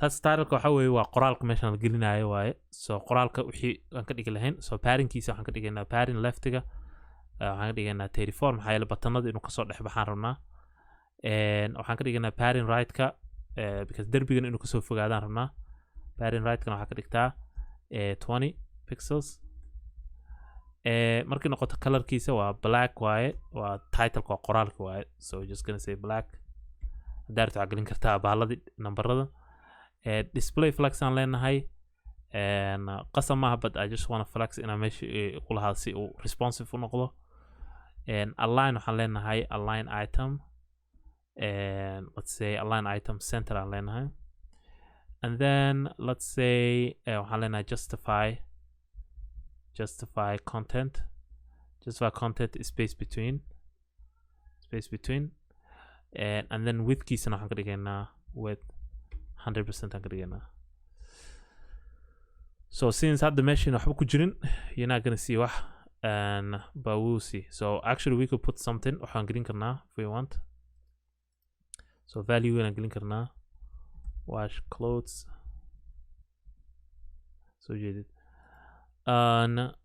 task titleka waxa weeye waa qoraalka meeshaan la gelinayo waaye so qoraalka wixii aan ka dhigi lahayn so paddingkiisa waxaan ka dhigaynaa padding leftiga waxaan ka dhigaynaa 34 maxaa yeele batanada inuu kasoo dhex baxaan rabnaa waxaan ka dhigaynaa padding right-ka because derbigan inuu kasoo fogaadaan rabnaa padding right-kana waxaa ka dhigtaa 20 pixels markii noqoto colorkiisa waa black waaye waa titleka waa qoraalka waaye so just gonna say black daarta waxaa gelin kartaa baaladii nambarada display flex aan leenahay qasab maaha but I just wanna flex inaa meesha ku lahaa si uu responsive u noqdo align waxaan leenahay align item let's say align item center aan leenahay and then let's say waxaan leenahay justify content space between and then widthkiisana waxaan ka dhigaynaa width 100% aan ka dhigaynaa so since hadda meeshan waxba ku jirin you're not gonna see wax but we'll see so actually we could put something waxaan gelin karnaa if we want so value inaan gelin karnaa wash clothes so jeedid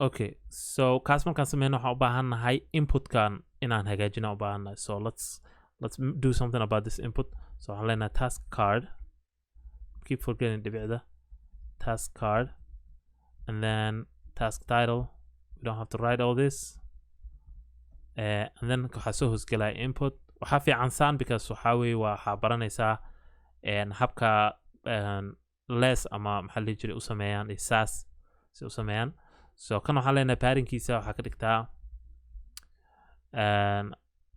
okay so kaas markaan sameyno waxaan u baahannahay inputkan inaan hagaajina u baahannahay so let's do something about this input so waxaan leenahay task card, keep forgetting dhibicda, task card, and then task title, we don't have to write all this, and then waxaa soo hoosgelaya input. waxaa fiican saan because waxaa weeye waxaa baranaysaa habka less ama maxaa la dhihi jiray u sameeyaan iyo saas si u sameeyaan. So kan waxaan leenahay paddingkiisa waxaa ka dhigtaa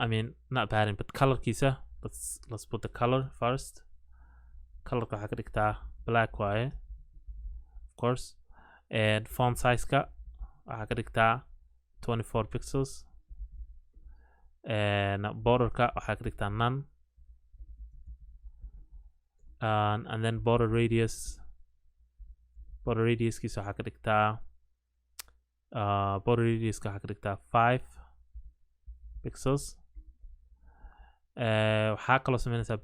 I mean not padding but colorkiisa. Let's put the color first. Colorka waxaa ka dhigtaa black waaye of course, and font size-ka waxaa ka dhigtaa 24 pixels, and borderka waxaa ka dhigtaa none, and then border radiuskiisa waxaa ka dhigtaa border radiuska waxaa ka dhigtaa 5 pixels. waxaa kaloo sameynaysaa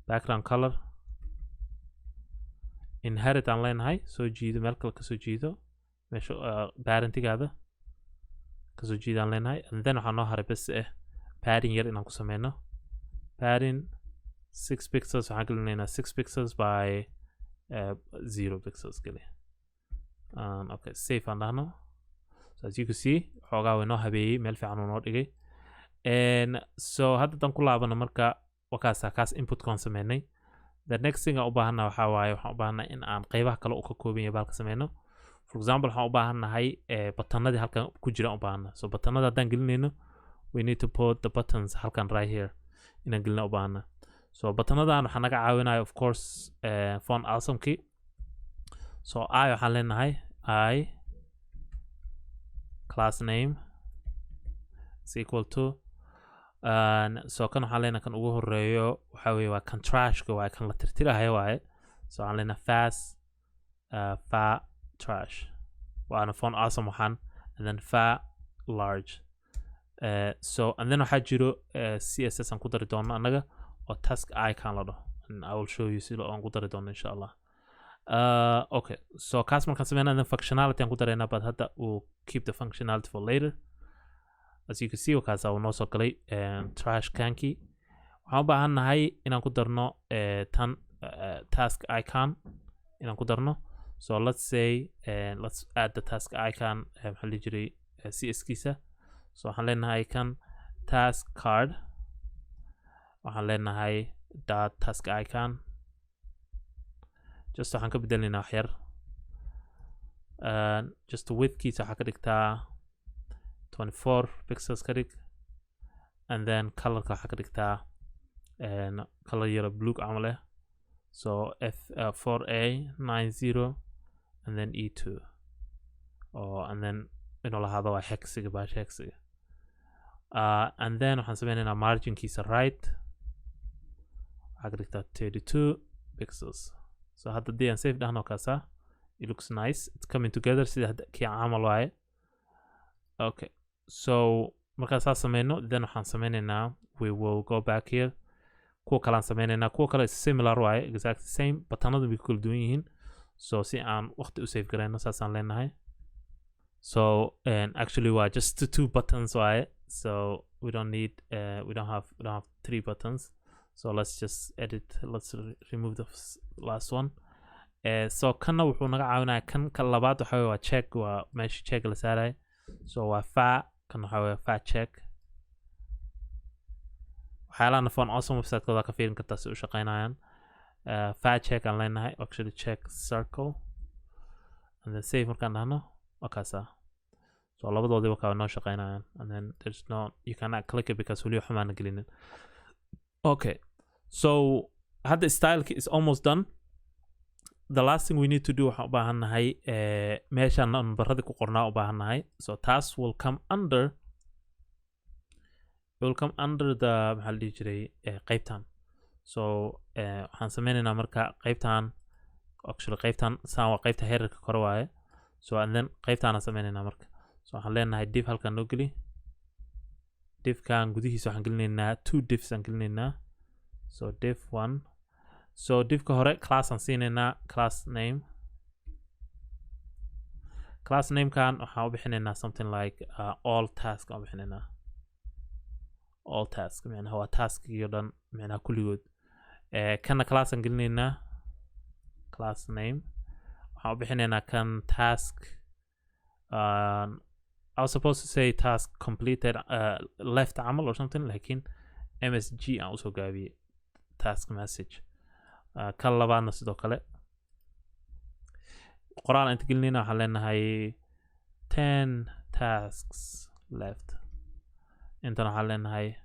background color, inherit aan leenahay, soo jiido meel kale kasoo jiido meesha parentigaada kasoo jiido aan leenahay, and then waxaa noo haray bes padding yar inaan ku sameyno. padding 6 pixels, waxaan gelinaynaa 6 pixels by 0 pixels geli. Okay, safe aan dhahno. So as you can see xoogaa way noo habeeyey, meel fiican uu noo dhigay. And so hadda dan ku laabano marka wakaasa kaas inputkaan sameynay. The next thing aan u baahannahay waxaa waaye waxaan u baahannahay in aan qaybaha kale u ka kooban yahay baalka sameyno. For example waxaan u baahannahay batanadii halkan ku jira u baahannahay. So batanada haddaan gelinayno we need to put the buttons halkan right here inaan gelina u baahannahay. So batanadan waxaa naga caawinaya of course font awesome-kii. So I waxaan leenahay I class name is equal to so kan waxaan leenahay kan ugu horeeyo waxaa weeye waa kan trashka waaye, kan la tirtirahayo waaye. So waxaan leenahay fa trash waana font awesome waxaan, and then fa large. So and then waxaa jiro CSS aan ku dari doono annaga oo task icon la dhaho, and I will show you sida aan ku dari doono insha Allah. Okay, so kaas markaan sameynaa then functionality aan ku dareynaa, but hadda we'll keep the functionality for later. As you can see wakaasa uu noo soo galay trash cankii. waxaan u baahannahay inaan ku darno tan task icon inaan ku darno. So let's say let's add the task icon maxaa la jiray CS-kiisa. So waxaan leenahay kan task card, waxaan leenahay dot task icon, just waxaan ka bedelinaynaa wax yar, just widthkiisa waxaa ka dhigtaa 24 pixels ka dhig, and then colorka waxaa ka dhigtaa color yaro blue camal leh. So F4A90 and then E2 and then inuu lahaado waa hexiga baasha hexiga. And then waxaan sameynaynaa marginkiisa right waxaa ka dhigtaa 32 pixels. So hadda dii aan safe dhahno kaasa, it looks nice, it's coming together sida kii camal waaye. Okay, so markaan saa sameyno then waxaan sameynaynaa we will go back here. kuwa kale aan sameynaynaa, kuwa kale similar waaye, exactly same, batanadu way kala duwan yihiin. So si aan waqti u save gareyno saasaan leenahay. So actually waa just two buttons waaye, so we don't need we don't have 3 buttons. So let's just edit, let's remove the last one. So kanna wuxuu naga caawinaya, kan ka labaad waxa waa check, waa meesha check la saaray. So waa fa, kan waxa waa fa check. waxyaalahan font awesome website-kooda ka fiirin kartaa si u shaqeynayaan. Fa check aan leenahay, actually check circle, and then save markaan dhahno wakaasa. So labadoodii wakaa noo shaqeynayaan, and then there's no, you cannot click it because weli waxba maana gelinin. Okay, so hadda styleki is almost done. The last thing we need to do waxaan u baahannahay meeshaan nambaradii ku qornaa u baahannahay. So taas will come under the maxaa la dhihi jiray qaybtan. So waxaan sameynaynaa marka qaybtan, actually qaybtan saan waa qaybta heerarka kore waaye. So and then qaybtaanaan sameynaynaa marka. So waxaan leenahay div halkan noo geli, divkan gudihiisa waxaan gelinaynaa 2 divs aan gelinaynaa. So div 1, so divka hore class aan siinaynaa class name. Class namekan waxaan u bixinaynaa something like all task aan u bixinaynaa, all task معناها هو task يودن معناها كل يود كنا class نقلنا class name how بحنا كان task I was supposed to say task completed left عمل or something لكن MSG also قابي task message كلا بعضنا سيدو كلا قرآن انت قلنا حلنا هاي 10 tasks left انت حلنا هاي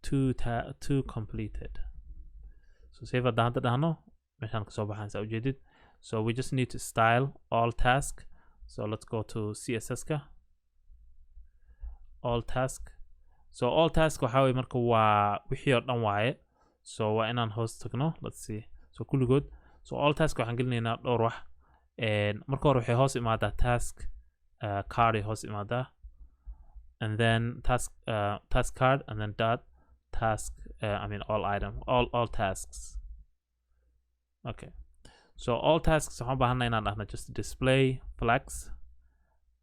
2 completed so save it دهانو مشان كسوبة حانسا وجديد so we just need to style all task so let's go to CSS ka all task so all task waxaa marka waa wixii oo dhan waaye so waa inaan hoos tagno let's see so kulligood so all task waxaan gelinaynaa dhowr wax marka hore waxay hoos imaadaa task card hoos imaadaa and then task card and then dot task I mean all item all tasks okay so all tasks waxaan u baahanay inaan dhahno just display flex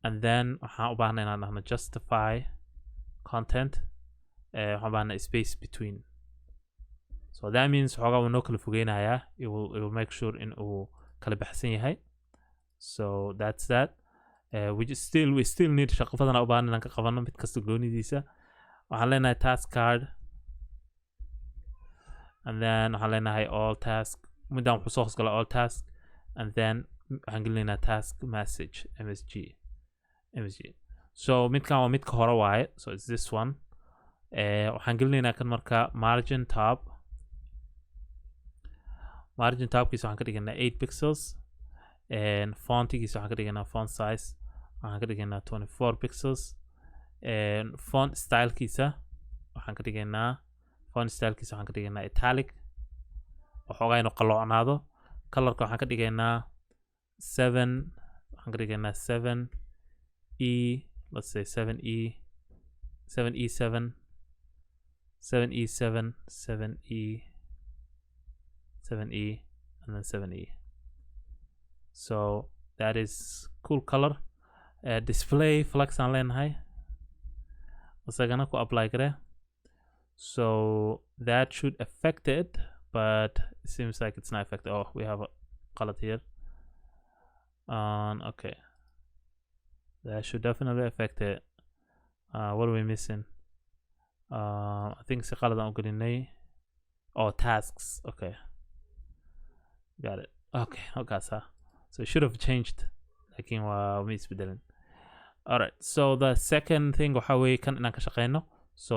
and then waxaan u baahanay inaan dhahno justify content waxaan u baahanay space between so that means xoogaa wuu noo kala fogeynayaa it will make sure in uu kala baxsan yahay so that's that we still need shaqo badan u baahan inaan ka qabano mid kasta goonidiisa waxaan leenahay task card and then waxaan leenahay all task midaan wuxuu soo hoosgala all task and then waxaan gelinaynaa task message MSG so midkan waa midka hore waaye so it's this one waxaan gelinaynaa kan marka margin tabkiisa waxaan ka dhigaynaa 8 pixels and fontigiisa waxaan ka dhigaynaa font size waxaan ka dhigaynaa 24 pixels and font stylekiisa waxaan ka dhigaynaa italic waxoogaa inuu qalloocnaado colorka waxaan ka dhigaynaa 7 let's say 7e 7e7 and then 7e so that is cool color display flex aan leenahay isagana ku apply kare so that should affect it but it seems like it's not affected oh we have a color here okay that should definitely affect it what are we missing I think si qalad aan u gelinay oh tasks okay got it okay so it should have changed lakin waa ma isbedelin alright so the second thing waxa weeye kan inaan ka shaqeyno so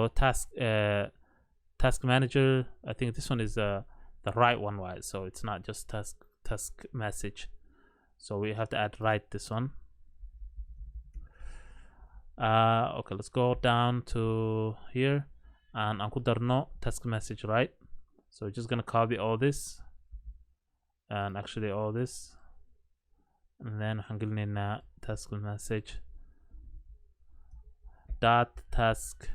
task manager I think this one is the right one right so it's not just task message so we have to add right this one okay let's go down to here and aan ku darno task message right so we're just gonna copy all this and actually all this and then waxaan gelinaynaa task message dot task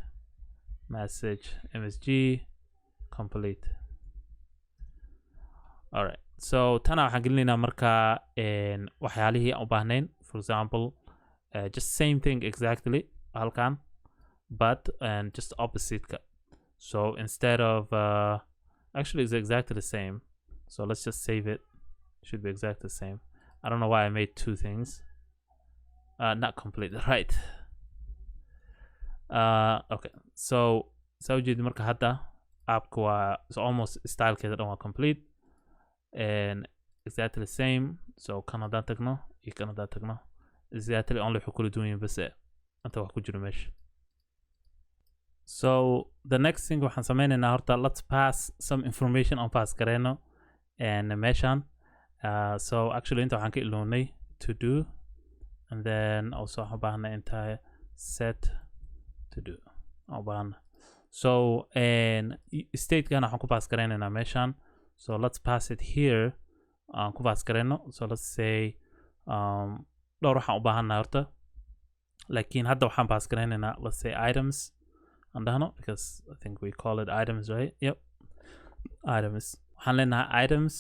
message MSG complete alright so tana waxaan gelinaynaa marka waxyaalihii aan u baahnayn for example just same thing exactly halkan but just opposite ka so instead of actually it's exactly the same so let's just save it should be exactly the same I don't know why I made two things not complete right okay so ujeedi marka hadda appka waa almost stylekeeda dhan waa complete and exactly the same so kan haddaan tagno iyo kan haddaan tagno exactly only wuxuu kula duwan yahay base inta wax ku jiro meesha so the next thing waxaan sameynaynaa horta let's pass some information on pass gareyno and meeshan so actually inta waxaan ka ilownay to do and then also waxaan u baahnay inta set to do u baahna so stategana waxaan ku pass gareynaynaa meeshan so let's pass it here aan ku pass gareyno so let's say dhowr waxaan u baahannahay horta lakin hadda waxaan pass gareynaynaa let's say items aan dhahno because I think we call it items right yep items waxaan leenahay items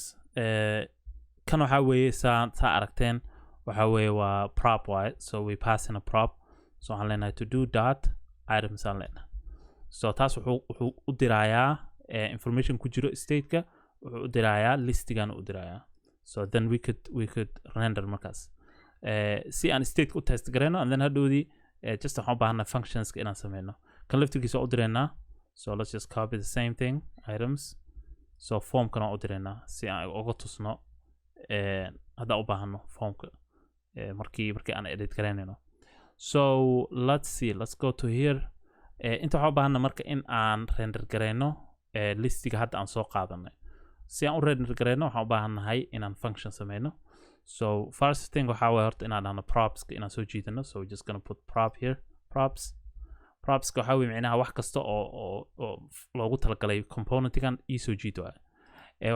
kan waxaa weeye saa aragteen waxaa weeye waa prop waaye so we pass in a prop so waxaan leenahay to do dot items aan leenahay so taas wuxuu u dirayaa information ku jiro state-ka wuxuu u dirayaa listigan u dirayaa so then we could render markaas si aan state u test gareyno and then hadhowdii just waxaan u baahanaa functions inaan sameyno kan laftirkiisa u direynaa so let's just copy the same thing items so formkan u direynaa si aan uga tusno hadda u baahano formka markii aan edit gareynayno so let's go to here inta waxaan u baahanaa marka in aan render gareyno listiga hadda aan soo qaadanay si aan u render gareyno waxaan u baahannahay inaan function sameyno so first thing waxa way horta inaan dhahno props inaan soo jiidano so we're just going to put prop here props waxa way macnaha wax kasta oo loogu talagalay componentkan ii soo jiido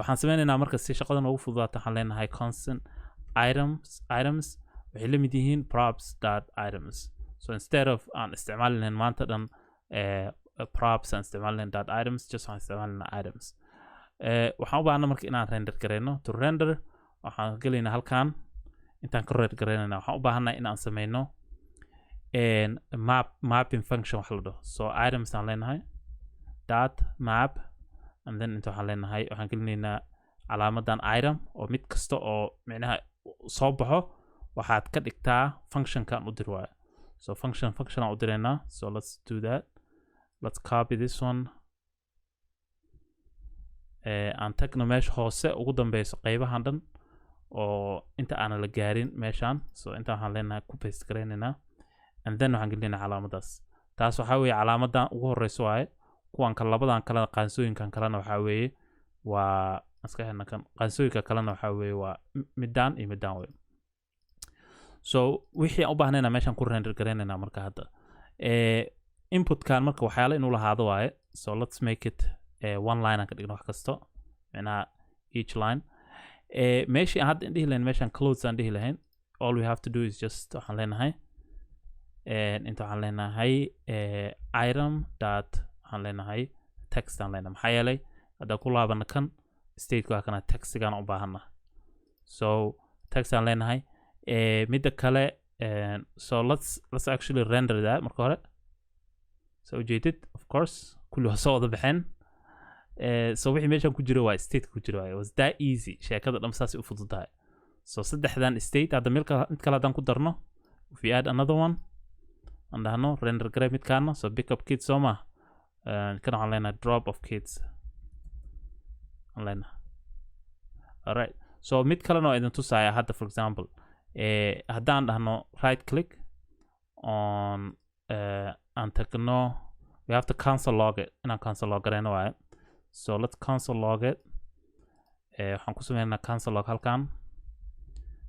waxaan sameynaynaa marka si shaqadan ugu fududaato waxaan leenahay constant items waxay la mid yihiin props.items so instead of aan isticmaalinayn maanta dhan props aan isticmaalinayn .items just aan isticmaalinayn items waxaan u baahnaa marka inaan render gareyno to render waxaan gelaynaa halkan intaan ka render gareynayna waxaan u baahanaa inaan sameyno mapping function wax la dhaho so items aan leenahay .map and then inta waxaan leenahay waxaan gelinaynaa calaamadan item oo mid kasta oo micnaha soo baxo waxaad ka dhigtaa functionkan u dir waayo so function aan u direynaa so let's do that let's copy this one aan tagno meesha hoose ugu dambeyso qaybahan dhan oo inta aan la gaarin meeshan so inta waxaan leenahay ku paste gareynaynaa and then waxaan gelinaynaa calaamadaas taas waxaa weeye calaamadan ugu horeyso waaye kuwan kale labadan kale qaansooyinkan kalena waxaa weeye waa iska helna kan qaansooyinka kalena waxaa weeye waa midaan iyo midaan weeye so wixii aan u baahnayna meeshan ku render gareynaynaa marka hadda inputkan marka waxyaalo inuu lahaado waaye so let's make it one line aan ka dhigno wax kasto macnaha each line meeshii aan hadda dhihi lahayn meeshan clothes aan dhihi lahayn all we have to do is just waxaan leenahay inta waxaan leenahay item dot waxaan leenahay text aan leenahay maxaa yeelay hadda ku laabana kan state waa kana textigaan u baahana so text aan leenahay midda kale so let's actually render that marka hore so ujeedid of course kulli waa soo wada baxeen so wixii meeshan ku jiro waa state ku jiro was that easy sheekada dhan saas u fududahay so saddexdan state hadda mid kale haddaan ku darno if we add another one aan dhahno render gare midkaana so pick up kids soo ma kana waxaan leenahay drop of kids aan leenahay alright so mid kalena oo idin tusaya hadda for example haddaan dhahno right click on aan tagno we have to cancel log it inaan cancel log gareyno waaye so let's cancel log it waxaan ku sameynaa cancel log halkan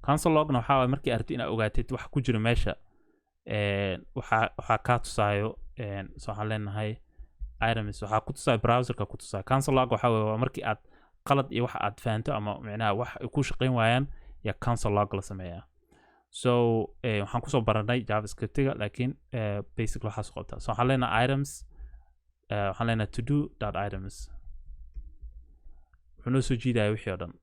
cancel logna waxaa waaye markii aragto inaad ogaatid waxa ku jira meesha waxaa kaa tusaayo so waxaan leenahay items waxaa ku tusaayo browserka ku tusaayo cancel log waxaa weeye waa markii aad qalad iyo waxa aad fahanto ama micnaha wax ay ku shaqeyn waayaan ya cancel log la sameeyaa so waxaan kusoo baranay javascriptiga laakiin basic waxaas qabtaa so waxaan leenahay items waxaan leenahay to do dot items wuxuu noo soo jiidaya wixii oo dhan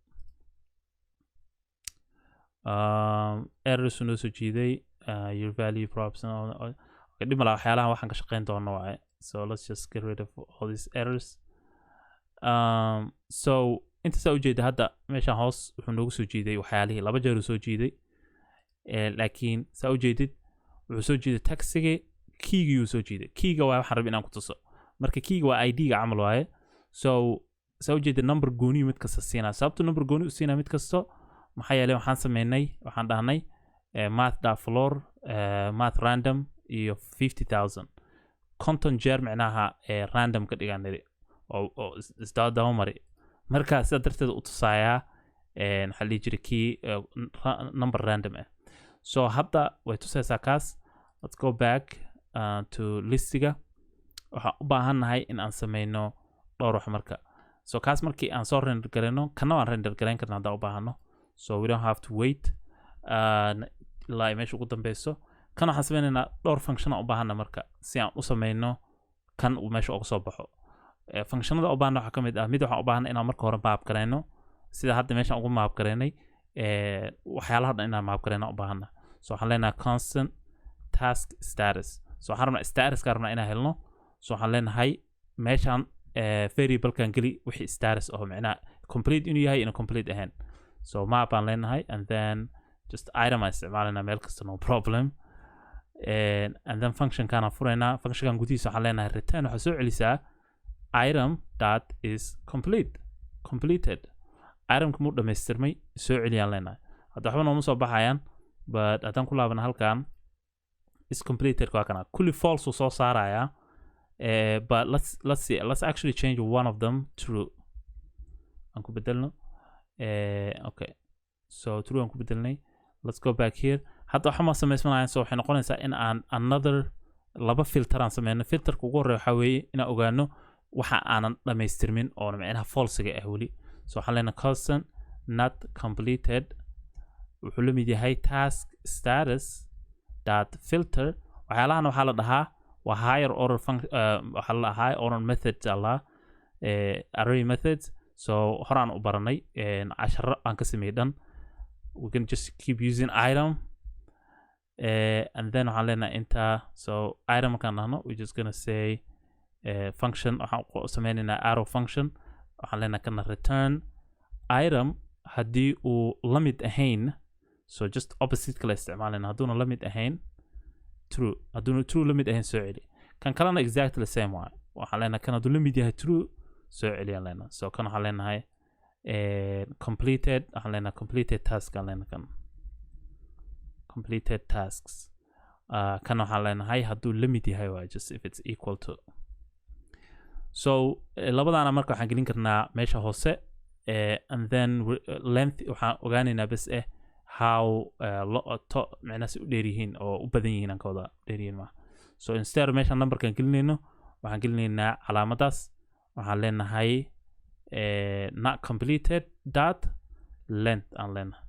errors noo soo jiiday your value props dhib malaa waxyaalahan waxaan ka shaqeyn doono waaye so let's just get rid of all these errors so inta saa ujeeda hadda meeshaan hoos wuxuu noogu soo jiiday waxyaalihii laba jeer uu soo jiiday laakiin saa ujeedid wuxuu soo jiiday taxigii keygii uu soo jiiday keyga waa waxaan rabay inaan ku tuso marka keyga waa ID-ga camal waaye so saa ujeeda number gooni mid kasta siinaa sababta number gooni u siinaa mid kasto maxaa yeelay waxaan sameynay waxaan dhahnay math.floor math random iyo 50,000 content jeer micnaha random ka dhigaan niri oo isdaba mari marka sida darteed u tusayaa waxaa la jira key number random so hadda way tusaysaa kaas let's go back to listiga waxaan u baahannahay in aan sameyno dhowr wax marka so kaas markii aan soo render gareyno kana waan render gareyn karna haddaan u baahano so we don't have to wait ilaa ay meesha ugu dambeyso kan waxaan sameynaynaa dhowr function u baahana marka si aan u sameyno kan uu meesha uga soo baxo functionada u baahana waxaa ka mid ah mid waxaan u baahana inaan marka hore maap gareyno sida hadda meeshaan ugu maap gareynay waxyaalaha dhan inaan maap gareyno u baahana so waxaan leenahay constant task status so waxaan rabnaa statuska rabnaa inaan helno so waxaan leenahay meeshan variable kan geli wixii status oo macnaha complete inuu yahay ina complete ahayn so map aan leenahay and then just item aan isticmaalana meel kasta no problem and then function kana furayna function kan gudihiisa waxaan leenahay return waxa soo celisaa item that is completed item ku dhameystirmay soo celiyaan leenahay hadda waxba nooma soo baxayaan but haddaan ku laabana halkan is completed waa kana kulli false soo saaraya but let's see let's actually change one of them true aan ku bedelno okay so true aan ku bedelnay let's go back here hadda waxa ma sameysmanayaan so waxay noqonaysaa in aan another laba filter aan sameyno filterka ugu horeeya waxa weeye inaan ogaano waxa aanan dhameystirmin oo macnaha false-ga ah weli so waxaan leenahay constant not completed wuxuu la mid yahay task status dot filter waxyaalahan waxaa la dhahaa waa higher order waxaa la high order methods allah array methods so horaan u baranay casharo aan ka sameeyay dhan we can just keep using item and then waxaan leenahay enter so item kan dhahno we just gonna say function waxaan sameynaynaa arrow function waxaan leenahay kana return item haddii uu la mid ahayn so just opposite kala isticmaalina hadduuna la mid ahayn true hadduuna true la mid ahayn soo celi kan kalena exactly the same waaye waxaan leenahay kan hadduu la mid yahay true soo celiyaan leenahay so kan waxaan leenahay completed waxaan leenahay completed task aan leenahay kan completed tasks kan waxaan leenahay hadduu la mid yahay waaye just if it's equal to so labadaana marka waxaan gelin karnaa meesha hoose and then length waxaan ogaanaynaa bas how macnaha si u dheer yihiin oo u badan yihiin aan ka wada dheer yihiin ma so instead meesha numberkan gelinayno waxaan gelinaynaa calaamadaas waxaan leenahay not completed dot length aan leenahay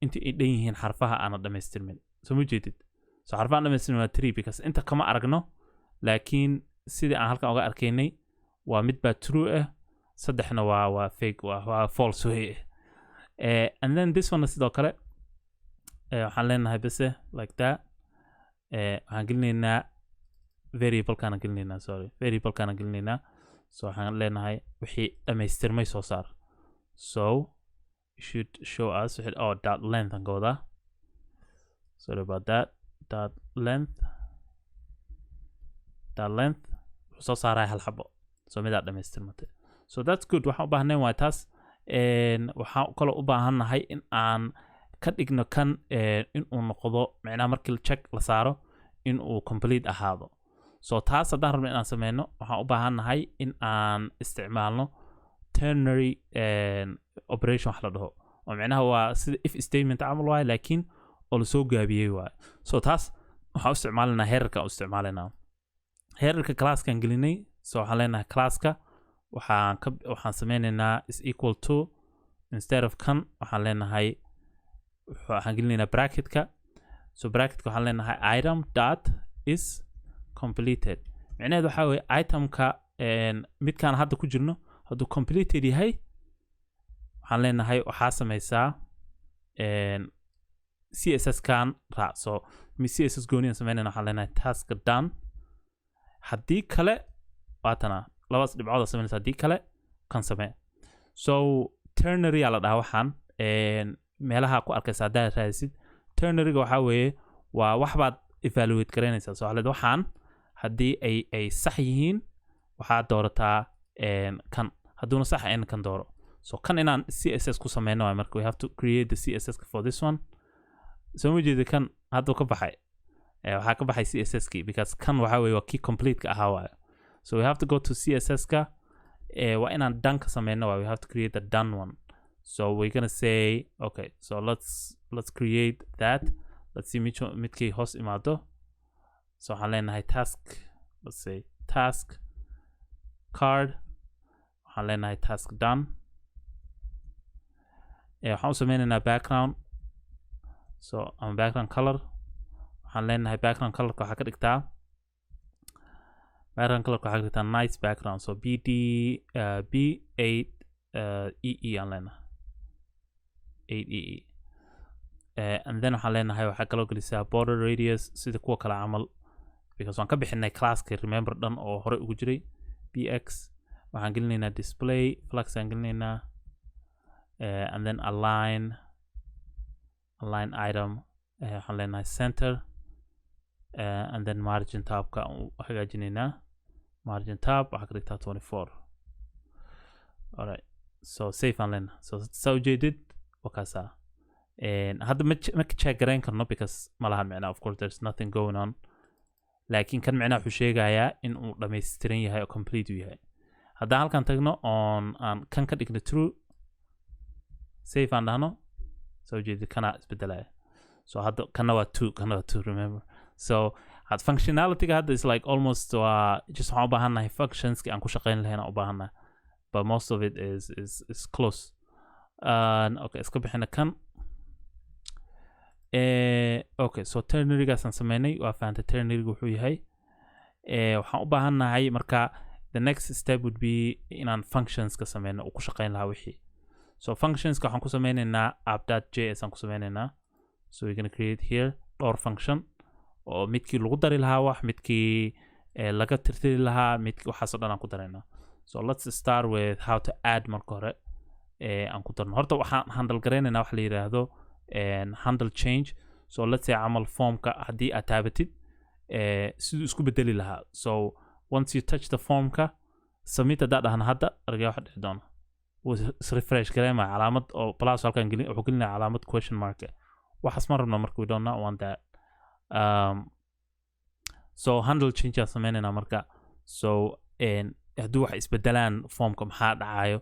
inta ay dhan yihiin xarfaha aan dhameystirmin soo ma jeedid so xarfaha aan dhameystirmin waa 3 because inta kama aragno laakiin sidii aan halkan uga arkaynay waa mid baa true ah saddexna waa fake waa false way and then this one sidoo kale waxaan leenahay bas like that waxaan gelinaynaa variable kana gelinaynaa variable kana gelinaynaa so waxaan leenahay wixii dhameystirmay soo saar so you should show us dot length and go there sorry about that dot length soo saaray hal xabo so midaa dhameystirmatay so that's good waxaan u baahnayn waa taas waxaan kaloo u baahannahay in aan ka dhigno kan inuu noqdo macnaha markii check la saaro inuu complete ahaado so taas haddaan rabno inaan sameyno waxaan u baahannahay in aan isticmaalno ternary operation wax la dhaho oo macnaha waa sida if statement camal waaye laakiin oo lasoo gaabiyey waaye so taas waxaan u isticmaalanaa heerarka u isticmaalanaa heerarka classkan gelinay so waxaan leenahay classka waxaan sameynaynaa is equal to instead of kan waxaan leenahay waxaan gelinaynaa bracketka so bracketka waxaan leenahay item dot is completed macnaheedu waxaa weeye itemka midkaan hadda ku jirno hadduu completed yahay waxaan leenahay waxaa sameysaa css kan raac so css gooniyan sameynayna waxaan leenahay task done haddii kale waatana labadaas dhibcood sameynaysa haddii kale kan samee so ternary aa la dhahaa waxaan meelaha ku arkaysa haddaad raadisid ternaryga waxaa weeye waa waxbaad evaluate garaynaysaa so waxaan haddii ay sax yihiin waxaad doorataa kan hadduuna sax ahayn kan dooro so kan inaan css ku sameyno waay marka we have to create the css for this one so ma jeeda kan hadduu ka baxay waxaa ka baxay css kii because kan waxaa weeye waa kii complete ka ahaa waayo so we have to go to css ka waa inaan done ka sameyno waay we have to create the done one so we're gonna say okay so let's create that let's see midkii hoos imaado so waxaan leenahay task let's say task card waxaan leenahay task done waxaan u sameynaynaa background so ama background color waxaan leenahay background colorka waxaa ka dhigtaa nice background so b8 ee aan leenahay 8 and then waxaan leenahay waxaa kaloo gelisaa border radius sida kuwa kale camal because waan ka bixinay classka remember dhan oo hore ugu jiray bx waxaan gelinaynaa display flex aan gelinaynaa and then align item waxaan leenahay center and then margin tabka hagaajinaynaa margin tab waxaa ka dhigtaa 24 alright so save aan leenahay so saa ujeedid wakaasaa hadda ma check garayn karno because ma lahan micnaa of course there's nothing going on laakiin kan micnaa wuxuu sheegayaa in uu dhammaystiran yahay oo complete u yahay haddaan halkan tagno aan kan ka dhigno true save aan dhahno soo jeedid kana isbedelaya so hadda kana waa 2 remember so had functionality hadda is like almost just waxaan u baahannahay functionski aan ku shaqayn lahayn aan u baahannahay but most of it is close okay iska bixina kan okay so ternarygaasaan sameynay waa fahantay ternaryga wuxuu yahay waxaan u baahannahay marka the next step would be inaan functions ka sameyno oo ku shaqayn lahaa wixii so functionska waxaan ku sameynaynaa app.js aan ku sameynaynaa so we're going to create here dhowr function oo midkii lagu dari lahaa wax midkii laga tirtiri lahaa midkii waxaasoo dhan aan ku daraynaa so let's start with how to add marka hore aan ku darno horta waxaan handle garaynaynaa wax la yiraahdo handle change so let's say camal formka haddii aad taabatid siduu isku bedeli lahaa so once you touch the formka submit haddaa dhahna hadda argaya waxa dhici doona wuu refresh gareemaya calaamad oo plus halkan gelin wuxuu gelinaya calaamad question mark waxaas ma rabno marka we don't not want that so handle change aan sameynayna marka so haddii wax isbedelaan formka maxaa dhacayo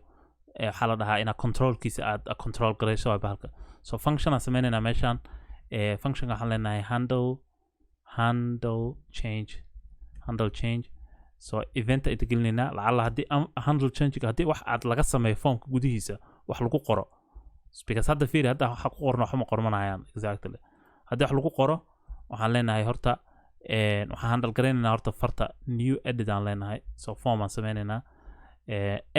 waxaa la dhahaa inaa controlkiisa aad control garayso waa bahalka so function aan sameynayna meeshaan functionka waxaan leenahay handle change so event inta gelinaynaa lacala haddii handle change haddii wax aad laga sameeyo formka gudihiisa wax lagu qoro because hadda fiiri hadda waxa ku qorno waxma qormanayaan exactly haddii wax lagu qoro waxaan leenahay horta waxaan handle garaynaynaa horta farta new edit aan leenahay so form aan sameynaynaa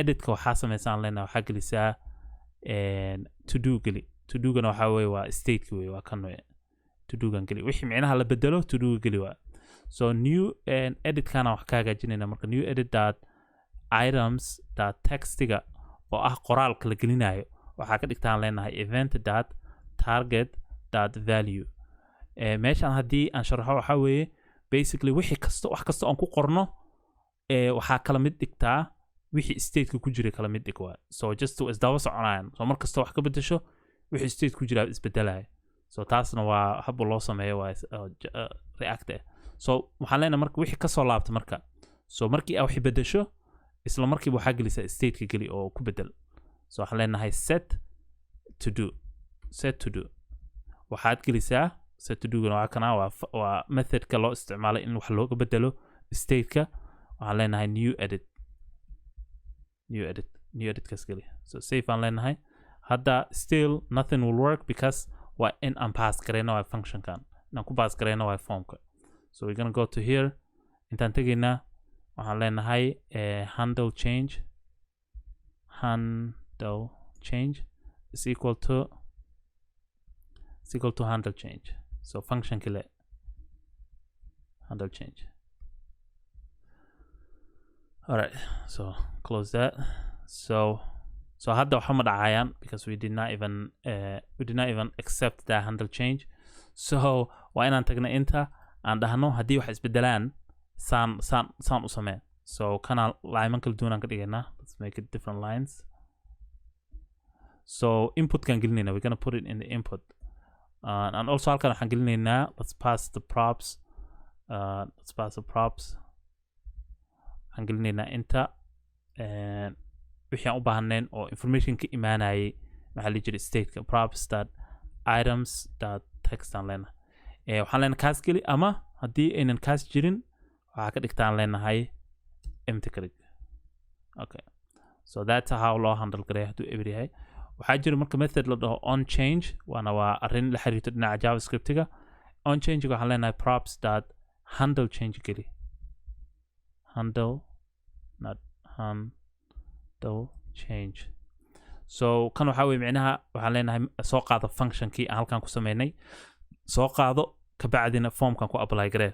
editka waxaa sameysaan leenahay waxaa gelisaa to do geli to do-gana waxaa weeye waa stateka weeye waa kan weye to do-gan geli wixii micnaha la bedelo to do geli waa so new editkana wax ka hagaajinayna marka new edit dot items dot textiga oo ah qoraalka la gelinayo waxaa ka dhigtaan leenahay event dot target dot value meeshaan haddii aan sharaxo waxaa weeye basically wixii kasta wax kasta aan ku qorno waxaa kala mid dhigtaa wixii stateka ku jiray kala mid dhig waa so just isdaba soconayaan so mar kasta wax ka bedesho wixii state ku jira isbedelaya so taasna waa habba loo sameeyo waa react so waxaan leenahay marka wixii ka soo laabta marka so markii aad wax bedesho isla markiiba waxaa gelisaa stateka geli oo ku bedel so waxaan leenahay set to do waxaad gelisaa set to do-gana waa kana waa methodka loo isticmaalay in wax looga bedelo stateka waxaan leenahay new edit kaas geli so save aan leenahay hadda still nothing will work because waa in aan pass garayna waa functionkan inaan ku pass garayna waa formka so we're gonna go to here intaan tegaynaa waxaan leenahay handle change is equal to handle change so function kile handle change all right so close that so hadda waxa ma dhacayaan because we did not even accept that handle change so waa inaan tagna inta aan dhahno haddii wax isbedelaan saan u sameen so kana layman kala duwan aan ka dhigaynaa let's make it different lines so input kan gelinayna we're gonna put it in the input and also halkan waxaan gelinaynaa let's pass the props waxaan gelinaynaa inta wixii aan u baahnayn oo information ka imaanayay maxaa la jira stateka props dot items dot text aan leenahay waxaan leenahay kaas geli ama haddii aynan kaas jirin waxaa ka dhigtaan leenahay empty ka dhig okay so that's how loo handle gareeyo hadduu eber yahay waxaa jira marka method la dhaho on change waana waa arrin la xiriirto dhinaca javascriptiga on change waxaan leenahay props dot handle change geli handle change so kan waxaa weye micnaha waxaan leenahay soo qaado functionkii aan halkan ku sameynay soo qaado kabacdina formkan ku apply garee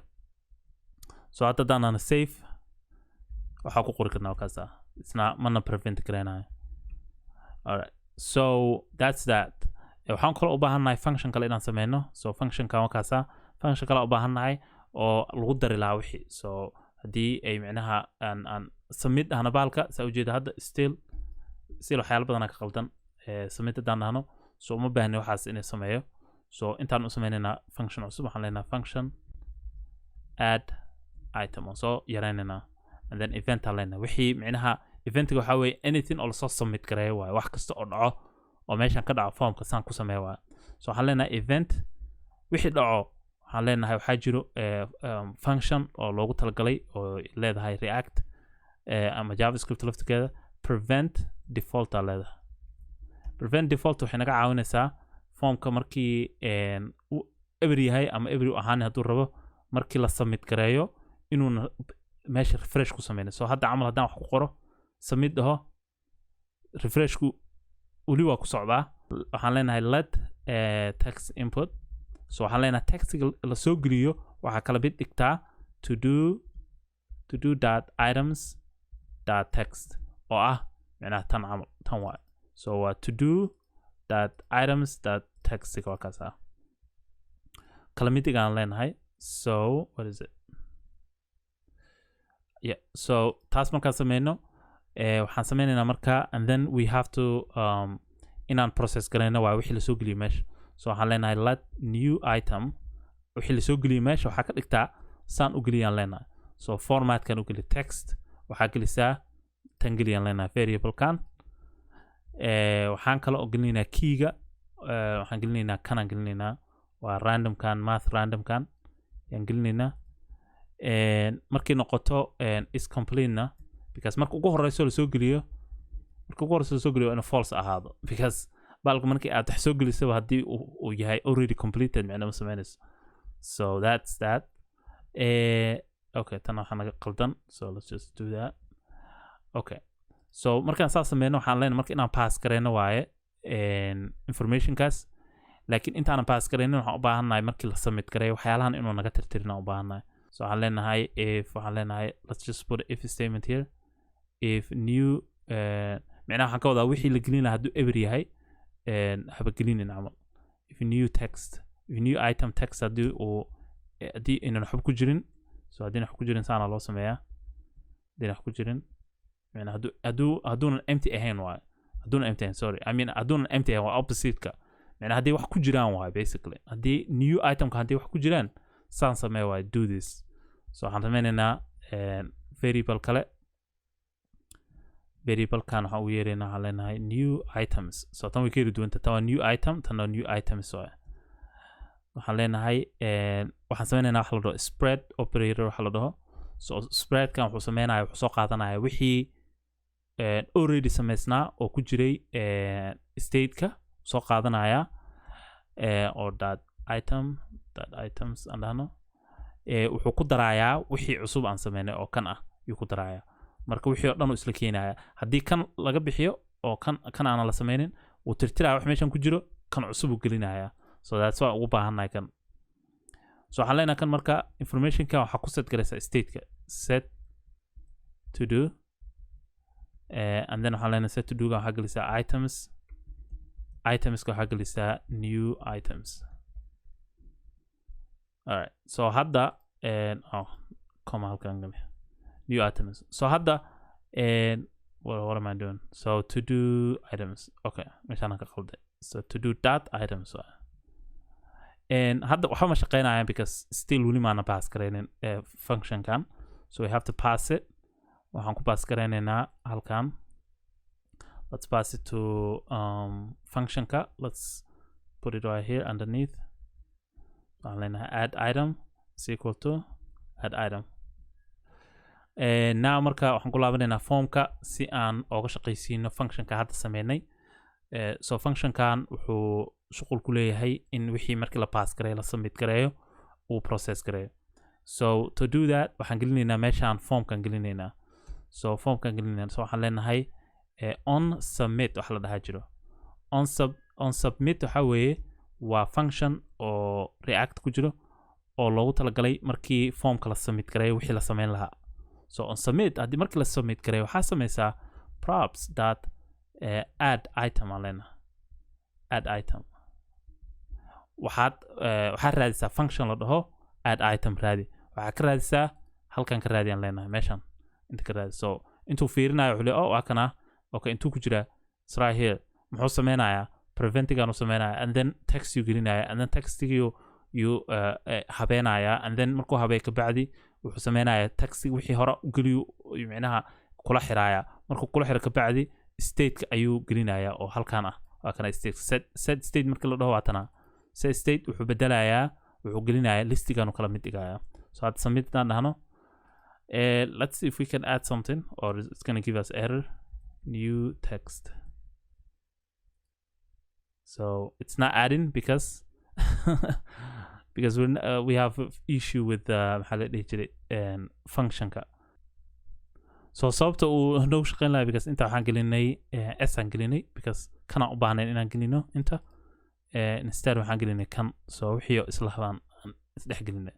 so hadda hadaan save waxaa ku qori karnaa kaasa isna mana prevent gareynayo. Alright, so that's that. waxaan kale u baahannahay function kale inaan sameyno. So function kan kaasa function kale u baahannahay oo lagu dari lahaa wixii. So haddii ay micnaha aan submit ahna baalka saa ujeeda hadda still waxyaalo badan ka qaldan submit hadaan ahno, so uma baahni waxaas inay sameeyo. So intaan u sameynayna function cusub waxaan leenahay function add item oo soo yareynayna, and then event aan leenahay wixii micnaha eventiga waxaa weeye anything oo lasoo submit gareeyo waaye, wax kasta oo dhaco oo meeshan ka dhaco formka saan ku sameeyo waaye. So waxaan leenahay event wixii dhaco waxaan leenahay waxaa jiro function oo loogu talagalay oo leedahay React ama JavaScript laftigeeda prevent default aa leedahay. Prevent default waxay naga caawinaysaa formka markii every yahay ama every ahaan hadduu rabo markii la submit gareeyo inuu meesha refresh ku sameynayo. So hadda camal haddaan wax ku qoro submit dhaho refreshku weli waa ku socdaa. waxaan leenahay let text input. So waxaan leenahay textiga la soo geliyo waxaa kala mid dhigtaa to do dot items dot text oo ah micnaha tan camal tan waay. So waa to do dot items dot text waa kaasa kala mid dhigaan leenahay. So what is it? Yeah, so taas markaan sameyno waxaan sameynaynaa marka, and then we have to inaan process gareyno waa wixii la soo geliyo meesha. So waxaan leenahay let new item wixii la soo geliyo meesha waxaa ka dhigtaa saan u geliyaan leenahay. So formatkan u geli text waxaa gelisaa tan geliyaan leenahay variable kan. waxaan kale oo gelinaynaa keyga waxaan gelinaynaa kanaan gelinaynaa waa random kan math random kan yaan gelinaynaa. markii noqoto is complete na because marka ugu horeyso la soo geliyo inuu false ahaado, because baalka markii aad wax soo gelisaba haddii uu yahay already completed macna ma sameynayso. So that's that. Okay, tan waxaa naga qaldan, so let's just do that. Okay, so markaan saa sameyno waxaan leenahay marka inaan pass gareyno waaye informationkaas, laakiin intaanan pass gareynin waxaan u baahannahay markii la submit gareeyo waxyaalahan inuu naga tirtirina u baahannahay. So waxaan leenahay waxaan leenahay let's just put an if statement here. If new micnaha waxaan ka wadaa wixii la gelin lahaa hadduu ever yahay haba gelinin camal. If new item text haddii inaan waxba ku jirin, so haddii wax ku jirin saana loo sameeyaa. haddii wax ku jirin micnaha hadduunan empty ahayn waaye, hadduunan empty ahayn sorry I mean hadduunan empty ahayn waa opposite-ka micnaha haddii wax ku jiraan waaye basically. haddii new itemka haddii wax ku jiraan saan samee waaye do this. So waxaan sameynaynaa variable kale, variable kan waxaan ugu yeeraynaa waxaan leenahay new items. So tan way ka yeri duwanta, tan waa new item, tan waa new items waaye. waxaan leenahay waxaan sameynaynaa waxa la dhaho spread operator waxa la dhaho. So spread kan wuxuu sameynaya wuxuu soo qaadanaya wixii already sameysnaa oo ku jiray state-ka soo qaadanaya oo dot items aan dhahno wuxuu ku darayaa wixii cusub aan sameynay oo kan ah yuu ku darayaa. marka wixii oo dhan uu isla keenaya. haddii kan laga bixiyo oo kan aan la sameynin uu tirtiraya wax meeshan ku jiro, kan cusub uu gelinaya. So that's why ugu baahannahay kan. So waxaan leenahay kan marka informationka waxaa ku set garaysaa state-ka set to do and then waxaan leenahay set to do waxaa gelisaa itemska waxaa gelisaa new items. Alright, so hadda comma halkan gali new items. So hadda what am I doing? So to do items. Okay, meeshaan ka qalday. So to do that items. hadda waxba ma shaqeynayaan because still weli maana pass gareynin function kan. So we have to pass it. waxaan ku pass gareynaynaa halkan. Let's pass it to function ka. Let's put it right here underneath. waxaan leenahay add item is equal to add item. now marka waxaan ku laabanaynaa formka si aan ooga shaqaysiino functionka hadda sameynay. so function kan wuxuu shuqul ku leeyahay in wixii markii la pass gareeyo la submit gareeyo uu process gareeyo. So to do that waxaan gelinaynaa meeshaan formkan gelinaynaa. So formkan gelinaynaa. So waxaan leenahay on submit waxa la dhahaa jiro. on submit waxa weeye waa function oo React ku jiro oo loogu talagalay markii formka la submit gareeyo wixii la sameyn lahaa. So on submit haddii markii la submit gareeyo waxaa sameysaa props dot add item aan leenahay add item waxaad raadisaa function la dhaho add item raadi waxaa ka raadisaa halkan ka raadi aan leenahay meeshan inta ka raadi. So intuu fiirinayo wuxuu leeyahay waa kana okay intuu ku jira right here muxuu sameynayaa preventing aanu sameynayaa and then text you gelinaya and then textigiiu habeenaya and then markuu habee ka bacdi wuxuu sameynayaa textig wixii hore u geliyo micnaha kula xiraaya markuu kula xiro ka bacdi state ayuu gelinaya oo halkan ah waa kana state set state marka la dhaho waatana set state wuxuu bedelayaa wuxuu gelinayaa listigaanu kala mid dhigaya. So had submit daan dhahno let's see if we can add something or it's going to give us error new text. So it's not adding because because we have an issue with function ka. So sababta uu noo shaqeyn lahaa because inta waxaan gelinay s aan gelinay because kana u baahnayn inaan gelino inta instead waxaan gelinay kan so wixii isla habaan isdhex gelinay.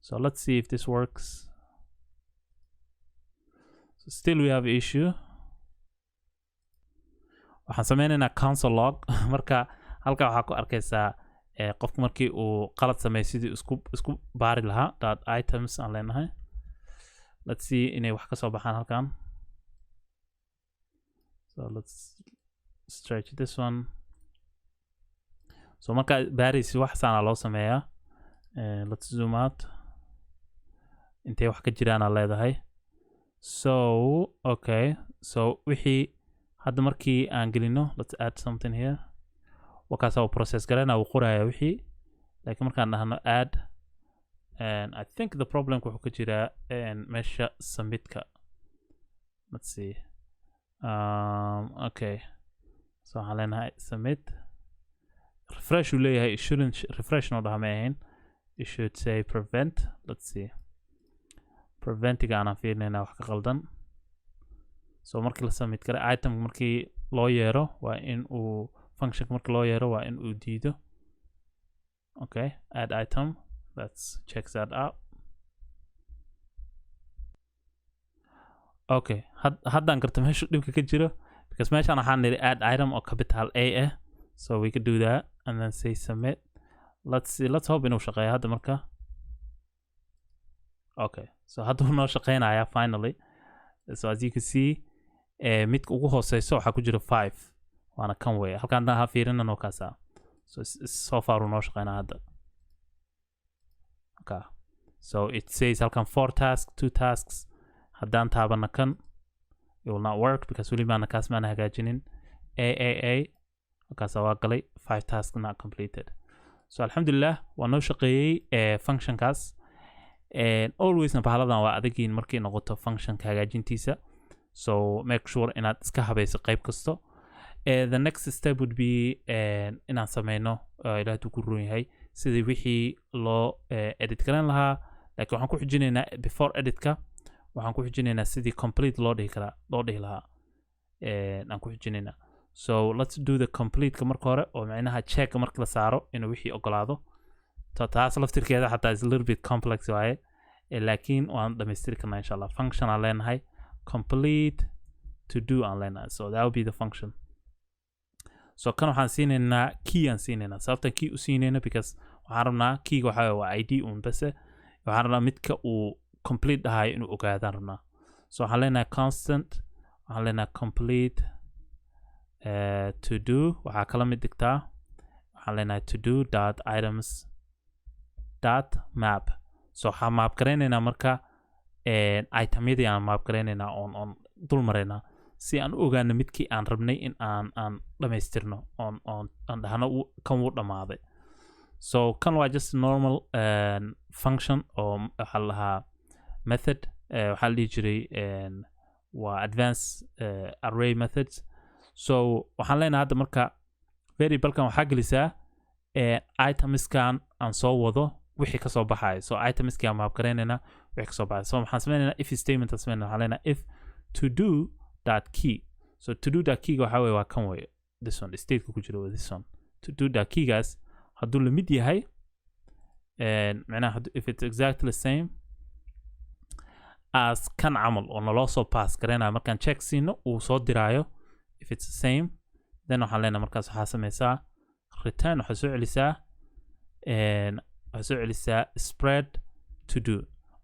So let's see if this works. So still we have an issue. waxaan sameynaynaa console log marka halka waxaa ku arkaysaa qofku markii uu qalad sameeyay sidii isku baari lahaa dot items aan leenahay. Let's see inay wax ka soo baxaan halkan. So let's stretch this one. So marka baarisi wax saana loo sameeyaa. Let's zoom out. Intee wax ka jiraan aan leedahay. So okay so wixii hadda markii aan gelino let's add something here wakaas oo process garana uu qoraya wixii laakiin markaan dhahno add and I think the problem wuxuu ka jiraa meesha submit ka. Let's see okay so waxaan leenahay submit refresh uu leeyahay it shouldn't refresh no dhameyn it should say prevent. Let's see preventing aan fiirnayna wax ka qaldan. So markii la submit kara item markii loo yeero waa in uu function markii loo yeero waa in uu diido. Okay add item let's check that out. Okay haddaan garto meesha dhibka ka jiro because meeshaan waxaan niri add item oo capital A ah so we could do that and then say submit. Let's see let's hope inuu shaqeeyo hadda marka. Okay so hadda uu noo shaqeynaya finally. So as you can see midka ugu hooseyso waxaa ku jira 5 waana kan weeye halkaan ha fiirina noo kaasa. So far uu noo shaqeynaa hadda. Okay so it says halkaan 4 tasks 2 tasks haddaan taabana kan it will not work because weli maana kaas maana hagaajinin halkaasa waa galay 5 tasks not completed. So alxamdulillah waa noo shaqeeyey functionkaas alwaysna bahaladan waa adagiin markii noqoto functionka hagaajintiisa. So make sure inaad iska habayso qayb kasto. The next step would be inaan sameyno ilaahay tuu ku roon yahay sidii wixii loo edit garan lahaa laakiin waxaan ku xijinaynaa before editka waxaan ku xijinaynaa sidii complete loo dhihi lahaa aan ku xijinaynaa. So let's do the complete ka marka hore oo macnaha check marka la saaro inuu wixii ogolaado. taas laftirkeeda xataa is a little bit complex waaye laakiin waan dhamaystiri karnaa insha Allah. Function aan leenahay complete to do aan leenahay so that will be the function. So kan waxaan siinaynaa key aan siinaynaa sababta key u siinayna because waxaan rabnaa keyga waxaa waa ID un base waxaan rabnaa midka uu complete dhahay inuu ogaadaan rabnaa. So waxaan leenahay constant waxaan leenahay complete to do waxaa kala mid dhigtaa waxaan leenahay to do dot items dot map. So waxaan map gareynaynaa marka itemyadii aan map gareynaynaa on dul maraynaa si aan u ogaano midkii aan rabnay in aan dhamaystirno on dhahno kan wuu dhamaaday. So kan waa just normal function oo waxaa la lahaa method waxaa la dhihi jiray waa advanced array methods. So waxaan leenahay hadda marka variablekan waxaa gelisaa itemskan aan soo wado wixii ka soo baxay. So itemskii aan map gareynaynaa wixii ka soo baxay. So waxaan sameynaynaa if statement aan sameynaynaa waxaan leenahay if to do dot key. So to do dot key waxaa weeye waa kan weeye this one state ku jiro this one to do dot key gaas hadduu la mid yahay معناها if it's exactly the same as kan camal oo naloo soo pass gareynayo markaan check siino uu soo diraayo if it's the same then waxaan leenahay markaas waxaa sameysaa return waxaa soo celisaa spread to do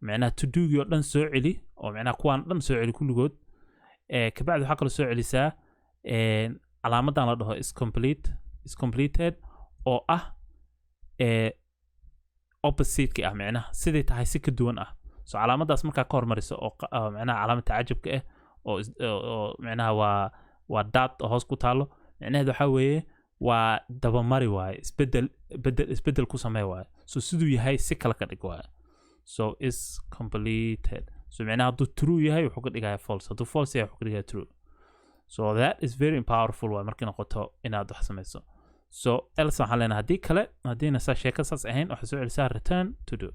معناها to do oo dhan soo celi oo معناها kuwaan dhan soo celi kulligood kabacdi waxaa kaloo soo celisaa calaamadan la dhaho is completed oo ah opposite ah معناها sidii tahay si ka duwan ah so calaamadaas markaa ka hormariso oo معناها calaamada tacajubka ah oo معناها waa dot oo hoos ku taalo معناheedu waxa weeye waa dabamari waaye isbedel ku samee waaye so siduu yahay si kala ka dhig waaye so is completed so معناها hadduu true yahay wuxuu ka dhigayaa false hadduu false yahay wuxuu ka dhigayaa true so that is very powerful waaye markii noqoto inaad wax samayso so else waxaan leenahay haddii kale haddiina saa sheeko saas ahayn waxaa soo celisaa return to do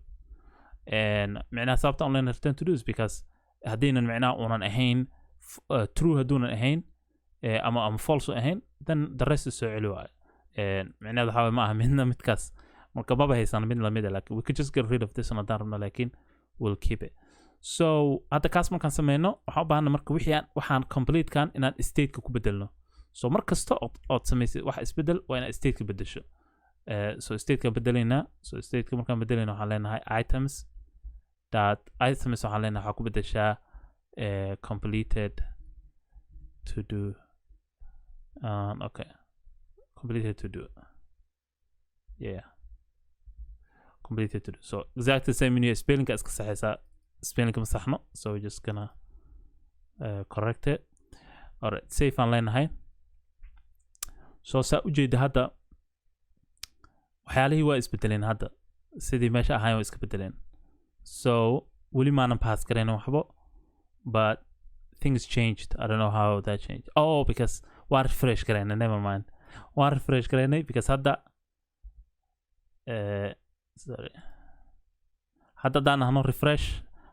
معناها sababta aan leenahay return to do is because haddiinan معناها uunan ahayn true hadduunan ahayn ama false ahayn then the rest is soo celi waaye معناها waxaa ma aha midna midkaas marka maba haysan mid lamid ah laakiin we could just get rid of this one haddaan rabno laakiin we'll keep it so hadda kaas markaan sameyno waxaan u baahanna marka waxaan complete kan inaan state-ka ku bedelno so mar kasta ood samaysid wax isbedel waa inaad state-ka bedesho so state-ka bedelaynaa so state-ka markaan bedelayna waxaan leenahay items waxaan leenahay waxaa ku bedeshaa completed to do okay completed to do yeah completed to do so exactly the same menu spelling iska saxaysaa spelling ma saxno so we're just gonna correct it alright save aan leenahay so saa ujeeda hadda waxyaalihii waa isbedeleen hadda sidii meesha ahayn waa iska bedeleen so weli maanan pass garayna waxbo but things changed I don't know how that changed because waa refresh garayna never mind waa refresh garaynay because hadda sorry hadda haddaan dhahno refresh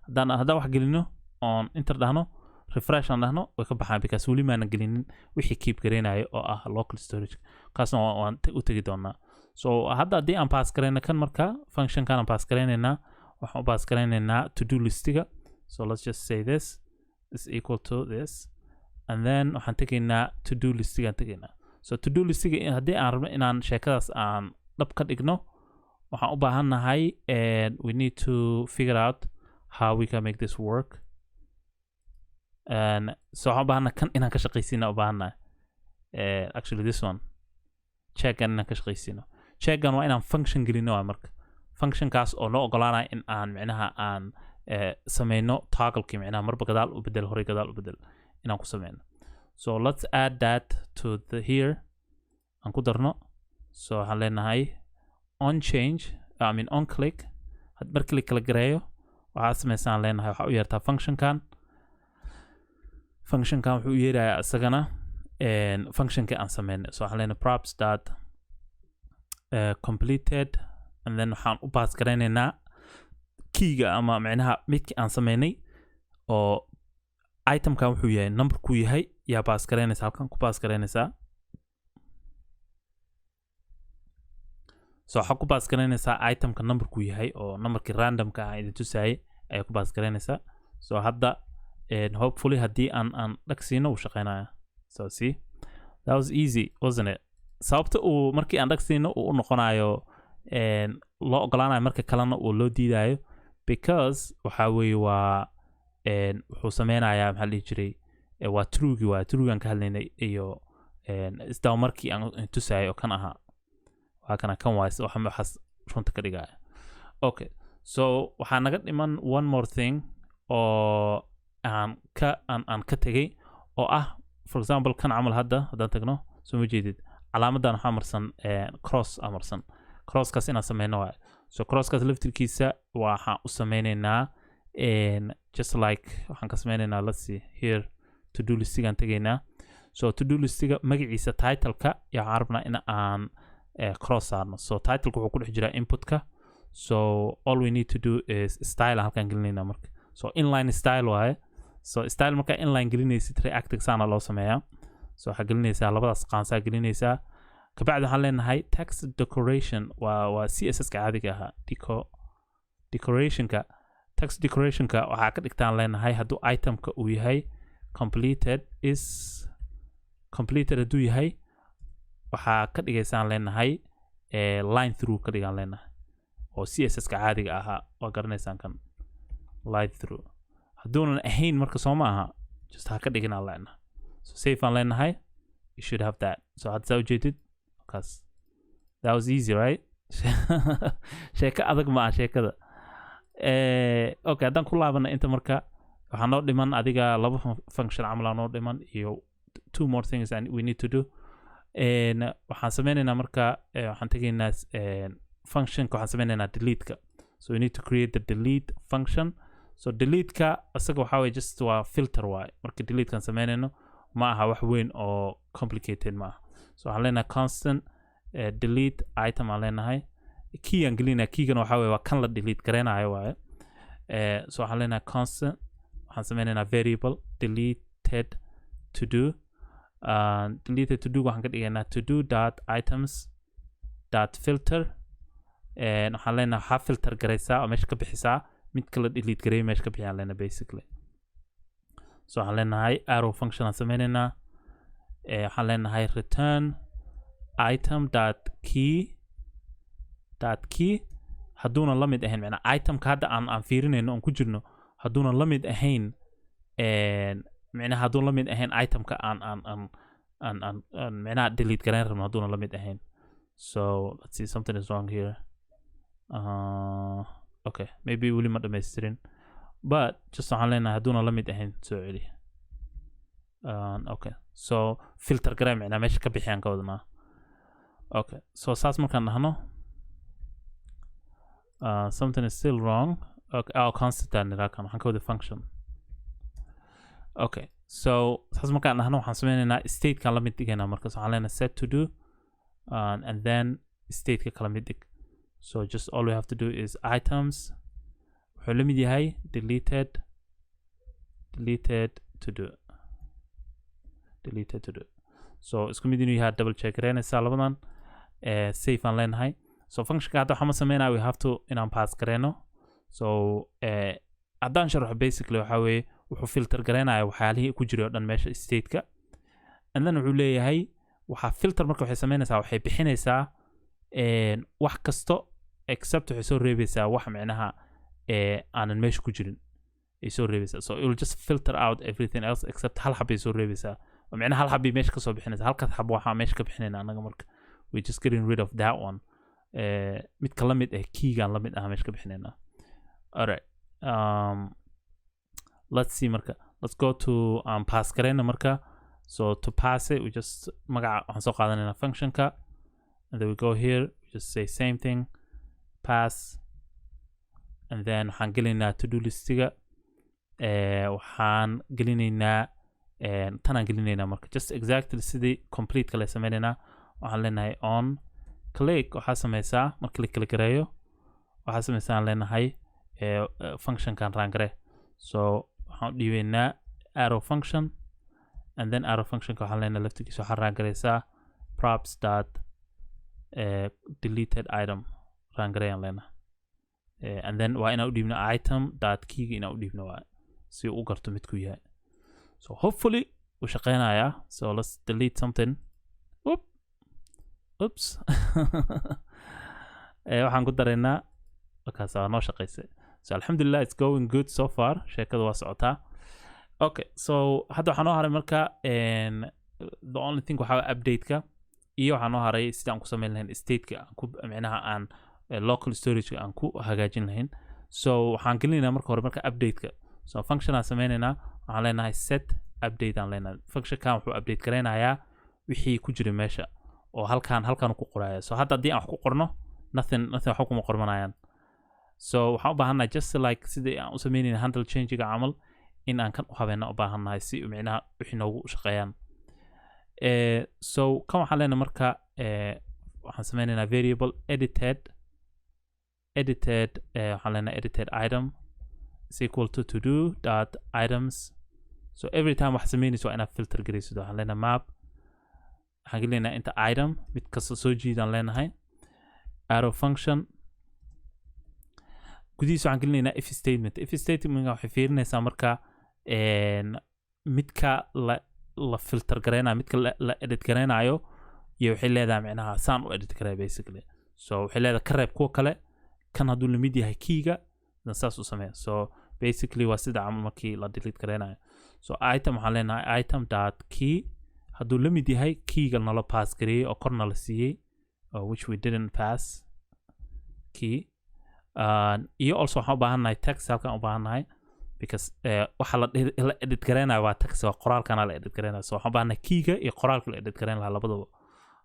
haddaan wax gelino oon enter dhahno refresh aan dhahno way ka baxaan because weli maanan gelinin wixii keep garaynayo oo ah local storage kaasna waan u tegi doonaa so hadda haddii aan pass garayna kan markaa functionkan aan pass garaynaynaa waxaan u pass garaynaynaa to do listiga so let's just say this is equal to this and then waxaan tegaynaa to do listigaan tegaynaa so to do listiga haddii aan rabno inaan sheekadaas aan dhab ka dhigno waxaan u baahannahay and we need to figure out how we can make this work and so waxaan u baahannahay kan inaan ka shaqaysiina u baahannahay actually this one checkan inaan ka shaqaysiino checkan waa inaan function gelino waa marka functionkaas oo noo ogolaanaya in aan micnaha aan sameyno togglekii micnaha marba gadaal u bedel horay gadaal u bedel inaan ku sameyno so let's add that to the here aan ku darno so waxaan leenahay on change on click markii la kala gareeyo waxaa sameysaan leenahay waxaa u yeertaa functionkan wuxuu u yeerayaa isagana functionka aan sameynay so waxaan leenahay props dot completed and then waxaan u pass garaynaynaa keyga ama micnaha midkii aan sameynay oo itemkan wuxuu yahay numberku yahay yaa pass garaynaysaa halkan ku pass garaynaysaa so waxaa ku pass garaynaysaa itemka numberku yahay oo numberkii randomka ah idin tusaayay ayaa ku pass garaynaysaa so hadda hopefully haddii aan dhagsiino uu shaqeynaya so see that was easy wasn't it sababta uu markii aan dhagsiino uu u noqonayo loo ogolaanayo marka kalena uu loo diidayo because waxaa weeye waa wuxuu sameynayaa maxaa dhihi jiray waa truegaan ka hadlaynay iyo isdaba markii aan tusaayay oo kan ahaa waa kana kan waay waxaas runta ka dhigaya okay so waxaa naga dhiman one more thing oo aan ka tegay oo ah for example kan camal haddaan tagno soo ma jeedid calaamadan waxaa marsan cross amarsan crosskaas inaan sameyno waay so crosskaas laftirkiisa waxaan u sameynaynaa just like waxaan ka sameynaynaa let's see here to do listigaan tegaynaa so to do listiga magaciisa titleka yaa waxaan rabnaa in aan cross saarno so titleka wuxuu ku dhex jiraa inputka so all we need to do is style aan halkaan gelinaynaa marka so inline style waaye so style markaa inline gelinaysid reactive saana loo sameeyaa so waxaa gelinaysaa labadaas qaansaa gelinaysaa kabacdi waxaan leenahay text decoration waa CSS ka caadiga ahaa decorationka text decorationka waxaa ka dhigtaan leenahay hadduu itemka uu yahay completed hadduu yahay waxaa ka dhigaysaan leenahay line through ka dhigaan leenahay oo CSS ka caadiga ahaa waa garanaysaan kan line through hadduunan ahayn marka soo ma aha just ha ka dhiginaan leenahay so save aan leenahay you should have that so hadda saa ujeedid because that was easy right sheeka adag ma aha sheekada okay haddaan ku laabana inta marka waxaa noo dhiman adiga laba function camal noo dhiman iyo 2 more things and we need to do waxaan sameynaynaa marka waxaan tegaynaa functionka waxaan sameynaynaa delete-ka so we need to create the delete function so delete-ka asaga waxaa waye just waa filter waaye marka delete-kan sameynayno ma aha wax weyn oo complicated ma aha so waxaan leenahay constant delete item aan leenahay key aan gelinaa keygana waxaa waye waa kan la delete gareynayo waaye so waxaan leenahay constant waxaan sameynaynaa variable deleted to do deleted to do waxaan ka dhigaynaa to do dot items dot filter waxaan leenahay waxaa filter garaysaa oo meesha ka bixisaa mid kala delete gareeyo meesha ka bixiyaan leenahay basically so waxaan leenahay arrow function aan sameynaynaa waxaan leenahay return item dot key hadduuna la mid ahayn macnaa itemka hadda aan fiirinayno oon ku jirno hadduuna la mid ahayn macnaha hadduuna la mid ahayn itemka aan macnaha delete gareyn rabno hadduuna la mid ahayn so let's see something is wrong here okay maybe weli ma dhammaystirin but just waxaan leenahay hadduuna la mid ahayn soo celi okay so filter garee macnaa meesha ka bixiyaan ka wadnaa okay so saas markaan dhahno something is still wrong okay constant nirakan waxaan ka wada function okay so saas markaan dhahno waxaan sameynaynaa statekan la mid dhigaynaa markaas waxaan leenahay set to do and then stateka kala mid dhig so just all we have to do is items wuxuu la mid yahay deleted to do so isku mid inuu yahay double check gareynaysaa labadan safe aan leenahay so functionka hadda waxaan sameynaa we have to inaan pass gareyno so haddaan sharxo basically waxaa weeye wuxuu filter gareynaya waxyaalihii ku jiray oo dhan meesha stateka and then wuxuu leeyahay waxaa filter marka waxay sameynaysaa waxay bixinaysaa wax kasto except waxay soo reebaysaa wax macnaha aanan meesha ku jirin ay soo reebaysaa so it will just filter out everything else except hal xabay soo reebaysaa oo macnaha hal xabay meesha kasoo bixinaysaa halkaas xab waxaa meesha ka bixinayna annaga marka we just getting rid of that one midka la mid ah keygan la mid ah meesha ka bixinaynaa alright let's see marka let's go to pass gareyna marka so to pass it we just magaca waxaan soo qaadanaynaa functionka and then we go here we just say same thing pass and then waxaan gelinaynaa to do listiga waxaan gelinaynaa tanaan gelinaynaa marka just exactly sidii complete kale sameynaynaa waxaan leenahay on click waxaa sameysaa marka la kala gareeyo waxaa sameysaa aan leenahay functionkan raangare so waxaan u dhiibaynaa arrow function and then arrow functionka waxaan leenahay laftigiisa waxaa raangareysaa props dot deleted item raangareeyaan leenahay and then waa inaan u dhiibno item dot keyga inaan u dhiibno waa si uu u garto midku yahay so hopefully uu shaqeynayaa so let's delete something oops waxaan ku daraynaa markaas waa noo shaqeysay so alxamdulillah it's going good so far sheekada waa socotaa okay so hadda waxaa noo haray marka the only thing waxaa update-ka iyo waxaa noo haray sidaan ku sameyn lahayn state-ka aan ku macnaha aan local storage-ka aan ku hagaajin lahayn so waxaan gelinaynaa marka hore marka update-ka so function aan sameynaynaa waxaan leenahay set update aan leenahay functionkan wuxuu update gareynayaa wixii ku jiray meesha oo halkaan ku qoraya so hadda haddii aan wax ku qorno nothing waxba kuma qormanayaan so waxaan u baahannahay just like sidii aan u sameynayna handle change-ga camal in aan kan u habeena u baahannahay si micnaha wixii noogu shaqeeyaan so kan waxaan leenahay marka waxaan sameynaynaa variable edited waxaan leenahay edited item is equal to do dot items so every time wax sameynayso waa inaad filter garaysid waxaan leenahay map waxaan gelinaynaa inta item mid kasta soo jiidaan leenahay arrow function gudihiisa waxaan gelinaynaa if statement waxay fiirinaysaa marka midka la filter gareynayo midka la edit gareynayo iyo waxay leedahay macnaha saan u edit gareey basically so waxay leedahay ka reeb kuwa kale kan hadduu la mid yahay keyga dan saas u sameeya so basically waa sida camal markii la delete gareynayo so item waxaan leenahay item dot key hadduu la mid yahay keyga nala pass gareeyey oo korna la siiyey which we didn't pass key iyo also waxaan u baahannahay text halkaan u baahannahay because waxa la edit gareynayo waa text waa qoraalkana la edit gareynayo so waxaan u baahannahay keyga iyo qoraalka la edit gareyn lahaa labadaba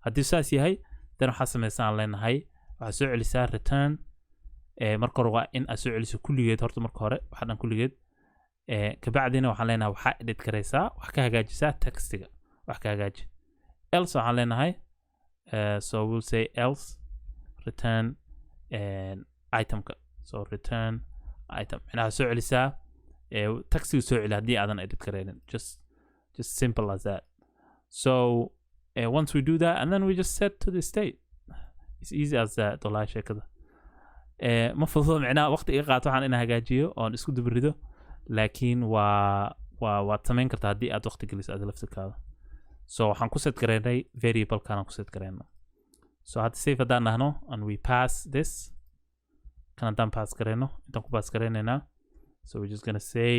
haddii saas yahay then waxaa samaysaan leenahay waxaa soo celisaa return marka hore waa in aad soo celiso kulligeed horta marka hore waxa dhan kulligeed kabacdina waxaan leenahay waxaa edit gareysaa wax ka hagaajisaa textiga wax ka hagaaji else waxaan leenahay so we'll say else return itemka so return item macnaha soo celisaa textiga soo celi haddii aadan edit gareynin just simple as that so once we do that and then we just set to the state it's easy as that wallahi sheekada ma fududo macnaha waqti iga qaato waxaan inaan hagaajiyo oon isku dubrido laakiin waad samayn kartaa haddii aad waqti geliso aad laftirkaada so waxaan ku set gareynay variable kanaan ku set gareyno so hadda save haddaan nahno and we pass this kan haddaan pass gareyno intaan ku pass gareynaynaa so we're just gonna say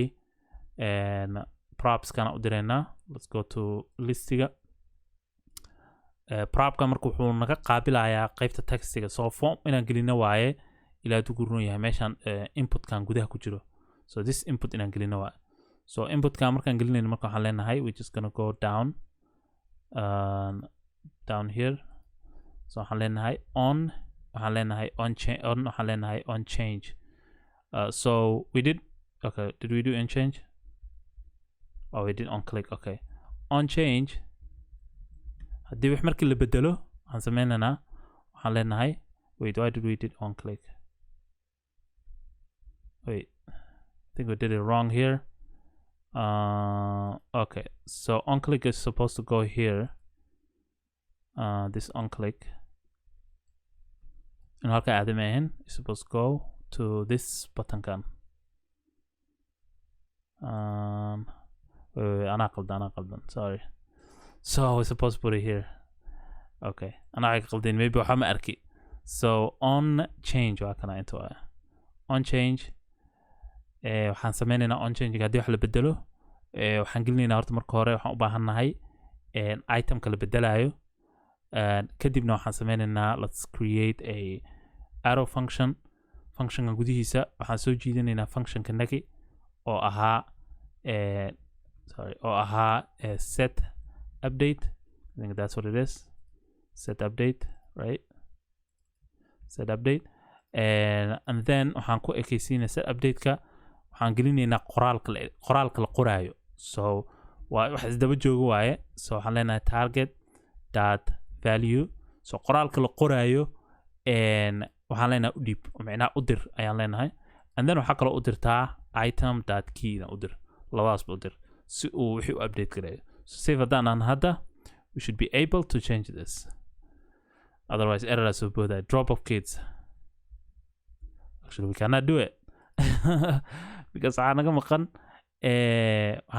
props kana u direynaa let's go to listiga propka marka wuxuu naga qaabilayaa qaybta textiga so form inaan gelino waaye ilaa uu gurno yahay meeshan inputkan gudaha ku jiro so this input inaan gelino waaye so inputkan markaan gelinayno marka waxaan leenahay we just gonna go down here so waxaan leenahay on waxaan leenahay on change so we did okay did we do on change oh we did on click okay on change haddii wax markii la bedelo waxaan sameynaynaa waxaan leenahay wait why did we did on click wait I think we did it wrong here okay so on click is supposed to go here this on click and halka aadamayn is supposed to go to this button kan ana qaldan sorry so we're supposed to put it here okay ana qaldan maybe waxa ma arki so on change waa kana inta on change waxaan sameynaynaa on change haddii wax la bedelo waxaan gelinaynaa horta marka hore waxaan u baahannahay itemka la bedelayo kadibna waxaan sameynaynaa let's create a arrow functionka gudihiisa waxaan soo jiidanaynaa functionka nagi oo ahaa set update I think that's what it is set update right set update and then waxaan ku ekaysiinaa set update-ka waxaan gelinaynaa qoraalka la qoraayo so waa wax isdaba joogo waaye so waxaan leenahay target dot value so qoraalka la qoraayo waxaan leenahay u dhiib macnaha u dir ayaan leenahay and then waxaa kaloo u dirtaa item dot key u dir labadaasba u dir si uu wixii u update gareeyo so save haddaan hadda we should be able to change this otherwise error so both that drop of kids actually we cannot do it because waxaa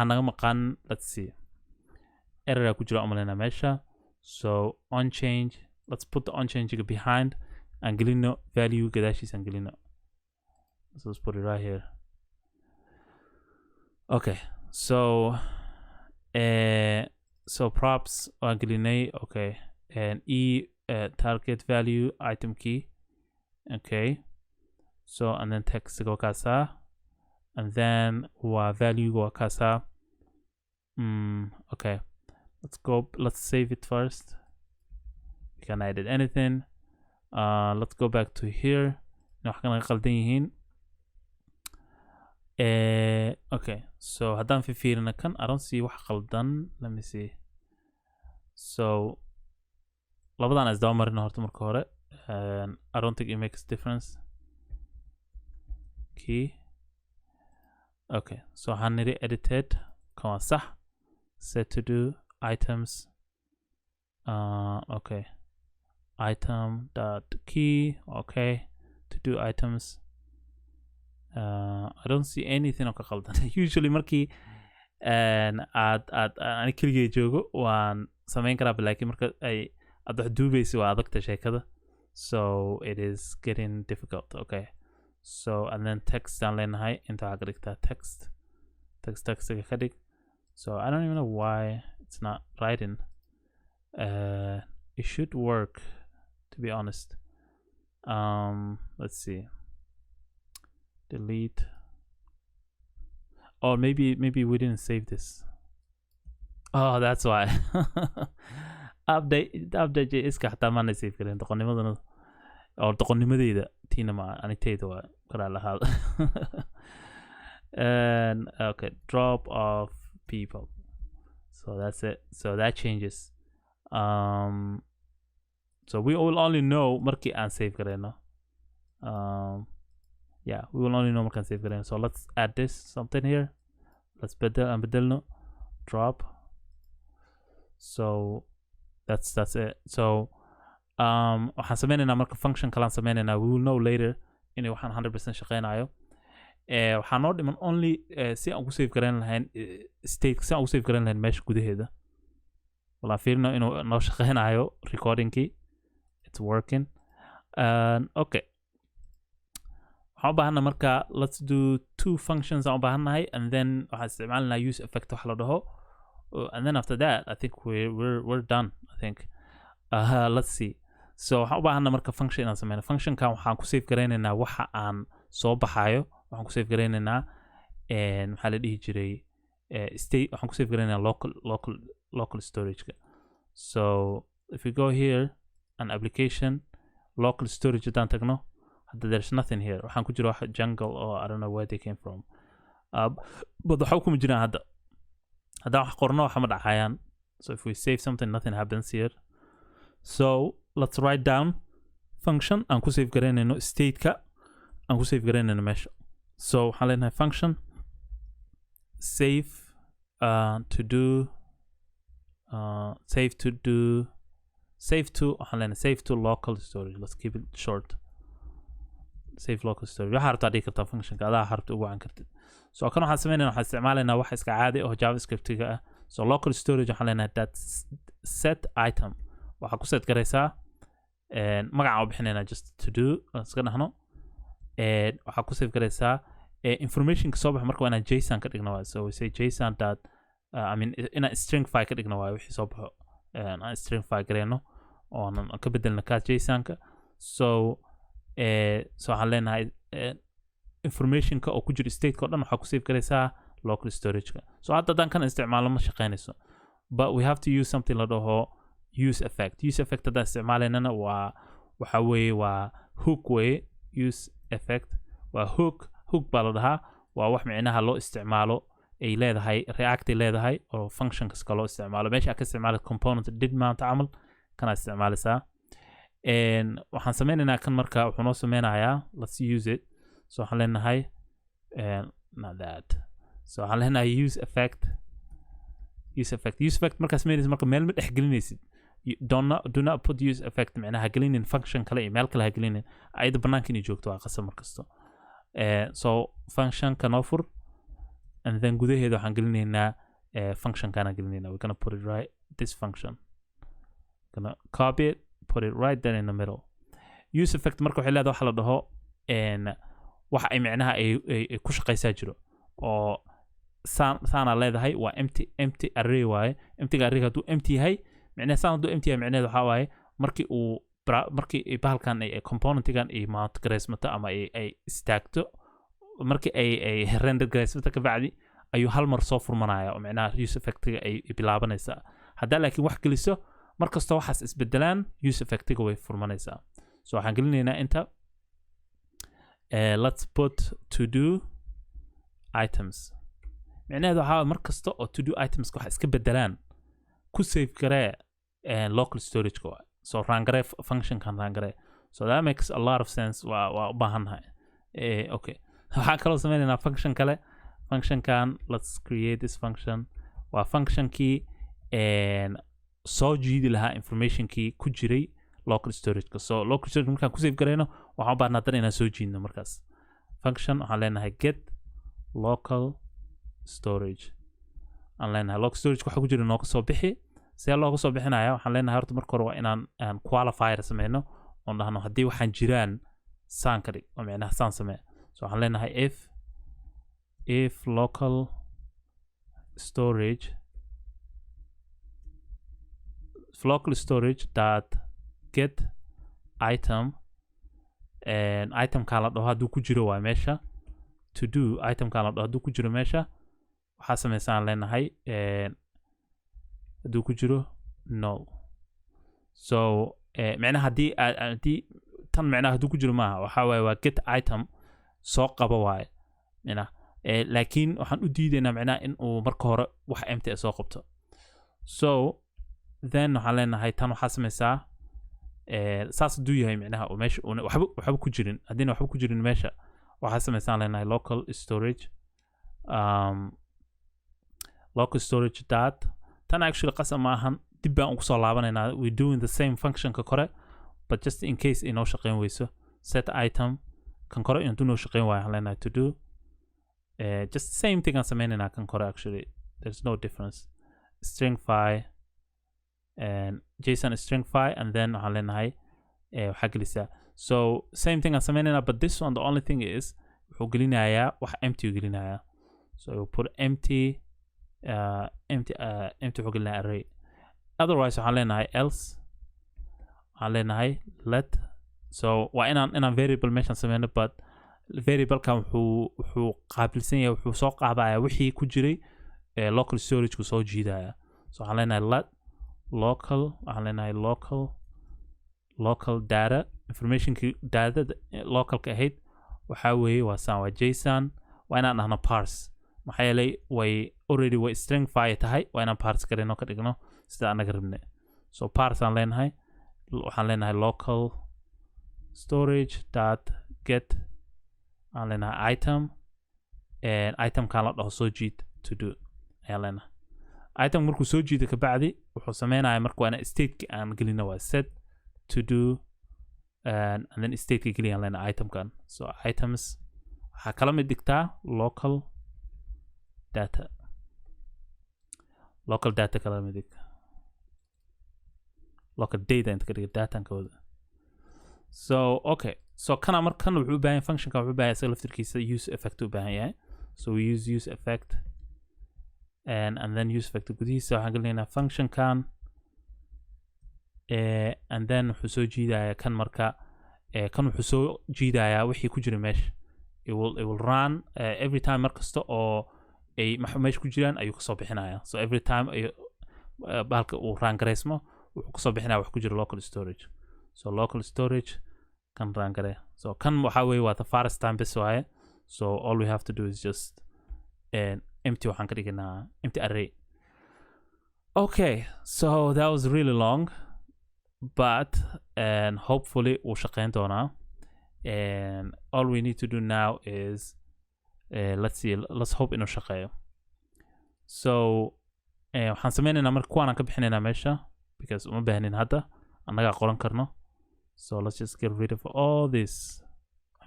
naga maqan let's see error ku jira umalena meesha so on change let's put the on change behind and gelino value gadaashiis and gelino so let's put it right here okay so props are gelinay okay and target value item key okay so and then text go kasa and then value go kasa okay let's save it first we can edit anything let's go back to here wax kana qaldan yihiin okay so haddaan fiirina kan I don't see wax qaldan let me see so labadan is daba marina horta marka hore I don't think it makes difference key okay so waxaan niri edited kan waa sax set to do items Okay, item dot key. Okay, to do items. I don't see anything oo ka qaldan. Usually markii aan keligay joogo waan samayn karaa, laakiin marka aad wax duubayso waa adagta sheekada, so it is getting difficult. Okay, so and then text aan leenahay inta waxaa ka dhigtaa textiga ka dhig. So I don't even know why it's not writing. It should work, to be honest. Let's see. Delete. Or maybe we didn't save this. Oh, that's why. update iska xataa maana save garin doqonimadana oo doqonimadeyda tiina ma aniteyda waa kala lahaad. And okay, drop off people. So that's it. So that changes. So we will only know markii aan save garayno. Yeah, we will only know markaan save garayno. So let's add this something here. Let's bedelno drop. So that's it. So waxaan sameynaynaa marka function kalaan sameynaynaa. We will know later inay waxaan 100% shaqeynayo. Waxaan noo dhiman only si aan ugu save garayn lahayn state, si aan ugu save garayn lahayn meesha gudaheeda. Wala fiirno inuu noo shaqeynayo recordingkii. It's working. Okay, waxaan u baahanaa marka let's do two functions aan u baahannahay, and then waxaan isticmaalinaa use effect wax la dhaho, and then after that I think we're done. I think let's see. So waxaan u baahanaa marka function inaan sameyno. Functionkan waxaan ku save garaynaynaa waxa aan soo baxayo. waxaan ku save garaynaynaa maxaa la dhihi jiray state. waxaan ku save garaynaynaa local storage-ka. So if we go here an application local storage haddaan tagno, there's nothing here. waxaan ku jira wax jungle or I don't know where they came from. But waxa kuma jiraan hadda wax qorno waxa ma dhacayaan. So if we save something, nothing happens here. So let's write down function aan ku save garaynayno state-ka aan ku save garaynayno meesha. So waxaan leenahay function save to do save to waxaan leenahay save to local storage. Let's keep it short. Save local storage. waxaa rabtaa dhigi kartaa functionka adaa harabta ugu wacan kartid. So kan waxaan sameynayna waxaan isticmaalaynaa wax iska caadi oo javascript-ga ah. So local storage waxaan leenahay that set item. waxaa ku set garaysaa magaca u bixinaynaa just to do iska dhahno. waxaa ku save garaysaa information ka soo baxa marka waa inaan json ka dhigno waayo. So we say json dot I mean inaan string file ka dhigno waayo wixii soo baxo aan string file garayno oo aan ka bedelno kaas json-ka. So waxaan leenahay informationka oo ku jira state-ka oo dhan waxaa ku save garaysaa local storage-ka. So hadda haddaan kan isticmaalo ma shaqeynayso, but we have to use something la dhaho use effect. Use effect haddaan isticmaalaynana waxa weeye waa hook way. Use effect waa hook baa la dhahaa. waa wax micnaha loo isticmaalo ay leedahay react ay leedahay oo functions ka loo isticmaalo. meesha ka isticmaalo component did mount camal kana isticmaalaysaa. waxaan sameynaynaa kan marka wuxuu noo sameynayaa let's use it. So waxaan leenahay not that. So waxaan leenahay use effect markaas sameynaysid marka meel ma dhex gelinaysid. Do not put use effect micnaha gelinin function kale iyo meel kale ha gelinin. ayada banaanka inay joogto waa qasab markasto. So function ka noo fur, and then gudaheeda waxaan gelinaynaa function kana gelinaynaa. We're gonna put it right this function. Gonna copy it, put it right there in the middle. Use effect marka waxay leedahay waxa la dhaho wax ay micnaha ay ku shaqaysaa jiro oo saana leedahay waa empty array waaye. empty array hadduu empty yahay micnaha saan hadduu empty yahay micnaheedu waxaa waaye markii bahalkan ay componentigan ay mount garaysmato ama ay istaagto, markii ay render garaysmato ka bacdi ayuu hal mar soo furmanaya oo micnaha use effect-ga ay bilaabanaysaa. haddaa laakiin wax geliso markasta waxaas isbedelaan use effect-ga way furmanaysaa. So waxaan gelinaynaa inta let's put to do items. micnaheedu waxaa markasta oo to do items wax iska bedelaan ku save garee local storage-ka waa. So run garee function kan run garee. So that makes a lot of sense. waa u baahannahay. Okay, waxaan kaloo sameynaynaa function kale. function kan let's create this function. waa functionkii soo jiidi lahaa informationkii ku jiray local storage so local storage markaan ku save gareyno waxaan u baahnaa dan inaan soo jiidno markaas function waxaan leenahay get local storage aan leenahay local storage waxa ku jira nooga soo bixi see looga soo bixinaya waxaan leenahay horta marka hore waa inaan qualifier sameyno oon dhahno haddii waxaan jiraan saan ka dhig oo micnaha saan samee so waxaan leenahay if local storage dot get item and item kaan la dhaho hadduu ku jiro waa meesha to do item kaan la dhaho hadduu ku jiro meesha waxaa sameysaan leenahay hadduu ku jiro null so micnaha haddii tan micnaha hadduu ku jiro maaha waxaa waaye waa get item soo qaba waaye micnaha laakiin waxaan u diidaynaa micnaha in uu marka hore wax empty soo qabto so then waxaan leenahay tan waxaa sameysaa saas hadduu yahay micnaha oo meesha waxba ku jirin haddiina waxba ku jirin meesha waxaa sameysaan leenahay local storage dot tan actually qasab ma ahan dib baan ugu soo laabanaynaa we doing the same functionka kore but just in case inoo shaqeyn weyso set item kan kore intuu noo shaqeyn waayo waxaan leenahay to do just same thing aan sameynaynaa kan kore actually there's no difference stringify and json stringify and then waxaan leenahay waxaa gelisaa so same thing aan sameynaynaa but this one the only thing is wuxuu gelinayaa wax empty uu gelinayaa so it will put empty wuxuu gelinayaa array otherwise waxaan leenahay else waxaan leenahay let so waa inaan variable meeshaan sameyno but variablekan wuxuu qaabilsan yahay wuxuu soo qaadayaa wixii ku jiray local storage-ku soo jiidaya so waxaan leenahay let waxaan leenahay local data informationkii datada localka ahayd waxaa weeye waa saan waa json waa inaan dhahno parse maxaa yeelay already way stringify tahay waa inaan parse gareyno ka dhigno sida anaga rabne so parse aan leenahay waxaan leenahay local storage dot get aan leenahay itemkaan la dhaho soo jiid to do ayaan leenahay item markuu soo jiida kabacdi wuxuu sameynaya marka waa stateka aan gelino waa set to do and then stateka geliyaan leenahay itemkan so items waxaa kala mid dhigtaa local data kala mid dhig local data inta ka dhiga datankooda so okay so kana markan wuxuu u baahan functionka wuxuu u baahan isaga laftirkiisa use effect u baahan yahay so we use effect and then use effect gudihiisa waxaan gelinaynaa functionkan and then wuxuu soo jiidayaa kan marka kan wuxuu soo jiidayaa wixii ku jira meesha it will run every time markasta oo ay meesha ku jiraan ayuu kasoo bixinayaa so every time bahalka uu run gareysmo wuxuu kasoo bixinaya wax ku jira local storage so local storage kan run gare so kan waxaa weeye waa the first time bes waaye so all we have to do is just empty waxaan ka dhiganaa empty array okay so that was really long but hopefully wuu shaqeyn doonaa and all we need to do now is let's hope inuu shaqeeyo so waxaan sameynaynaa marka kuwaan aan ka bixinaynaa meesha because uma baahnin hadda annagaa qoran karno so let's just get rid of all this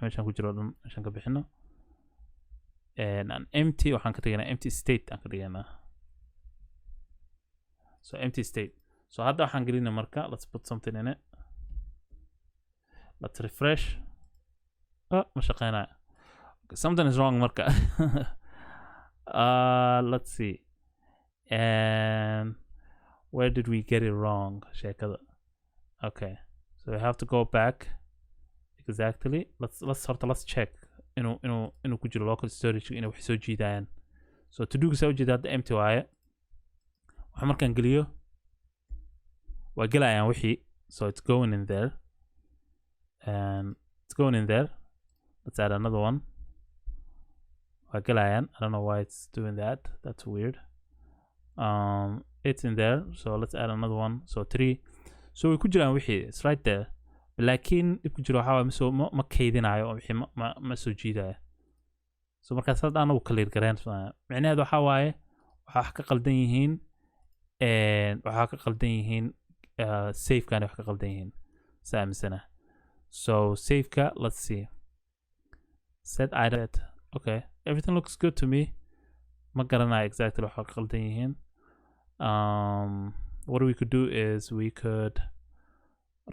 meeshaan ku jiro dhan meeshaan ka bixino and an empty waxaan ka dhiganaa empty state aan ka dhiganaa so empty state so hadda waxaan gelinaa marka let's put something in it let's refresh ma shaqeynaya something is wrong marka let's see and where did we get it wrong sheekada okay so we have to go back exactly let's check inuu ku jiro local storage inay wax soo jiidayaan so to do soo jiida hadda empty waaye waxa markaan geliyo waa gelayaan wixii so it's going in there and it's going in there let's add another one waa gelayaan I don't know why it's doing that that's weird it's in there so let's add another one so 3 so way ku jiraan wixii it's right there laakiin dib ku jiro waxa waa ma kaydinayo oo wixii ma soo jiidayo so markaas hadda anagu clear gareyn macnaheedu waxa waaye waxa wax ka qaldan yihiin waxaa ka qaldan yihiin safekana wax ka qaldan yihiin saa aaminsana. So safeka, let's see, set item. Okay, everything looks good to me. Ma garanayo exactly waxa ka qaldan yihiin. What we could do is we could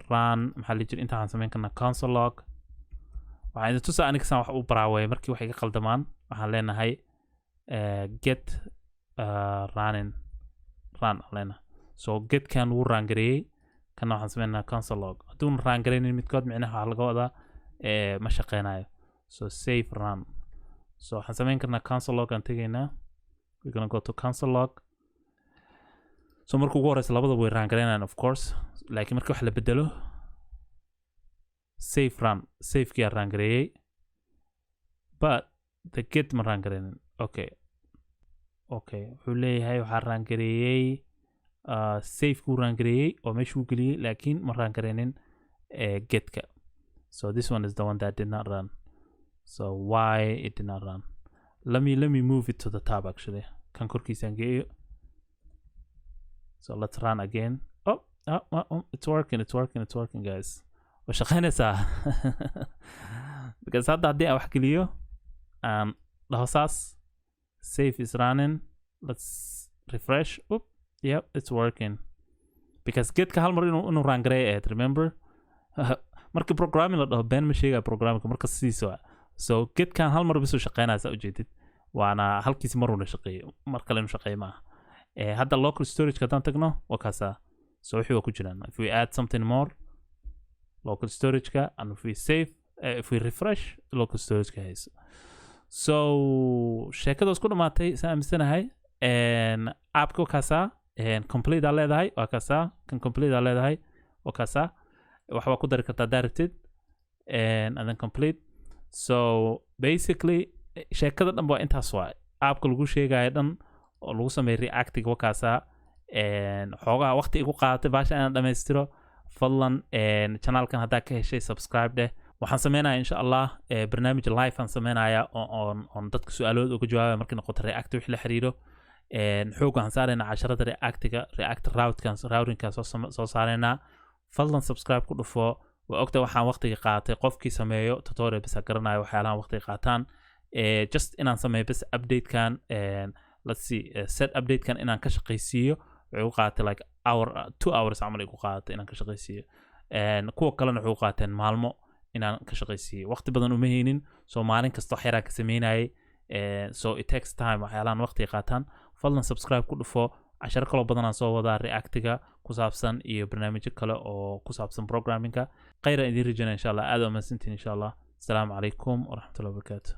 run maxaa la jira inta aan samayn karnaa console log. waxaan idin tusaa aniga saan wax u baraaway markii wax iga qaldamaan waxaan leenahay get run lena. So get kan wuu run gareeyay kana waxaan sameynaa console log. haduun run gareynin midkood micnaha waxaa laga wadaa ma shaqeynayo. So save run. So waxaan sameyn karnaa console log aan tegaynaa. We're gonna go to console log. So marka ugu horeysa labada way run gareynayaan of course, laakiin marka wax la bedelo save run, save kii run gareeyay but the get ma run gareynin. Okay, wuxuu leeyahay waxaa run gareeyay save kuu run gareeyay oo meeshuu geliyay laakiin ma run gareynin getka. So this one is the one that did not run. So why it did not run? Let me move it to the top actually. Kan korkiisaan geeyo. So let's run again. Oh, it's working guys. وشقينيسا because hadda haddii aan wax geliyo aan dhaho saas save is running, let's refresh. Yep, it's working because getka hal mar inuu run gareey ahayd. Remember markii programming la dhaho been ma sheegaya programmingka marka sidiisa waa. So getkan hal mar bisuu shaqeynaya saa ujeedid waana halkiisi maruuna shaqeeyo mar kale inuu shaqeeyo maaha. Hadda local storage haddaan tagno waa kaasaa. So wixii waa ku jiraan. If we add something more local storage ka, and if we save, if we refresh local storage ka hayso. So sheekada isku dhamaatay saa aaminsanahay. Appka waa kaasaa complete aa leedahay waa kaasaa kan complete aa leedahay waa kaasaa wax waa ku dari kartaa directed and then complete. So basically sheekada dhan waa intaas waay. Appka lagu sheegayo dhan oo lagu sameeyo reactiga waa kaasaa. xoogaa waqti igu qaadatay baasha inaan dhamaystiro. fadlan channelkan haddaa ka heshay subscribe deh. waxaan sameynayaa insha allah barnaamij live aan sameynayaa on dadka su-aalooda uga jawaabaya markay noqoto react wixii la xiriiro. xoog waxaan saaraynaa casharada react routingkan soo saaraynaa. fadlan subscribe ku dhufo. waa ogta waxaan waqtiga qaatay qofkii sameeyo tutorial bisa garanayo waxyaalahan waqtiga qaataan. just inaan sameeyo bis updatekan let's see set updatekan inaan ka shaqaysiiyo wuxuu qaatay like 2 hours camal igu qaadatay inaan ka shaqaysiiyo. kuwa kalena wuxuu qaateen maalmo inaan ka shaqaysiiyo. waqti badan uma haynin. So maalin kasta wax yaraan ka sameynayay. So it takes time waxyaalahan waqtiga qaataan. fadlan subscribe ku dhufo. casharo kaloo badan aan soo wadaa reactiga ku saabsan iyo barnaamijyo kale oo ku saabsan programmingka. khayran idiin rajaynaya insha allah. aad u mahadsantiin insha allah. asalaamu calaykum waraxmatullahi wabarakaatu.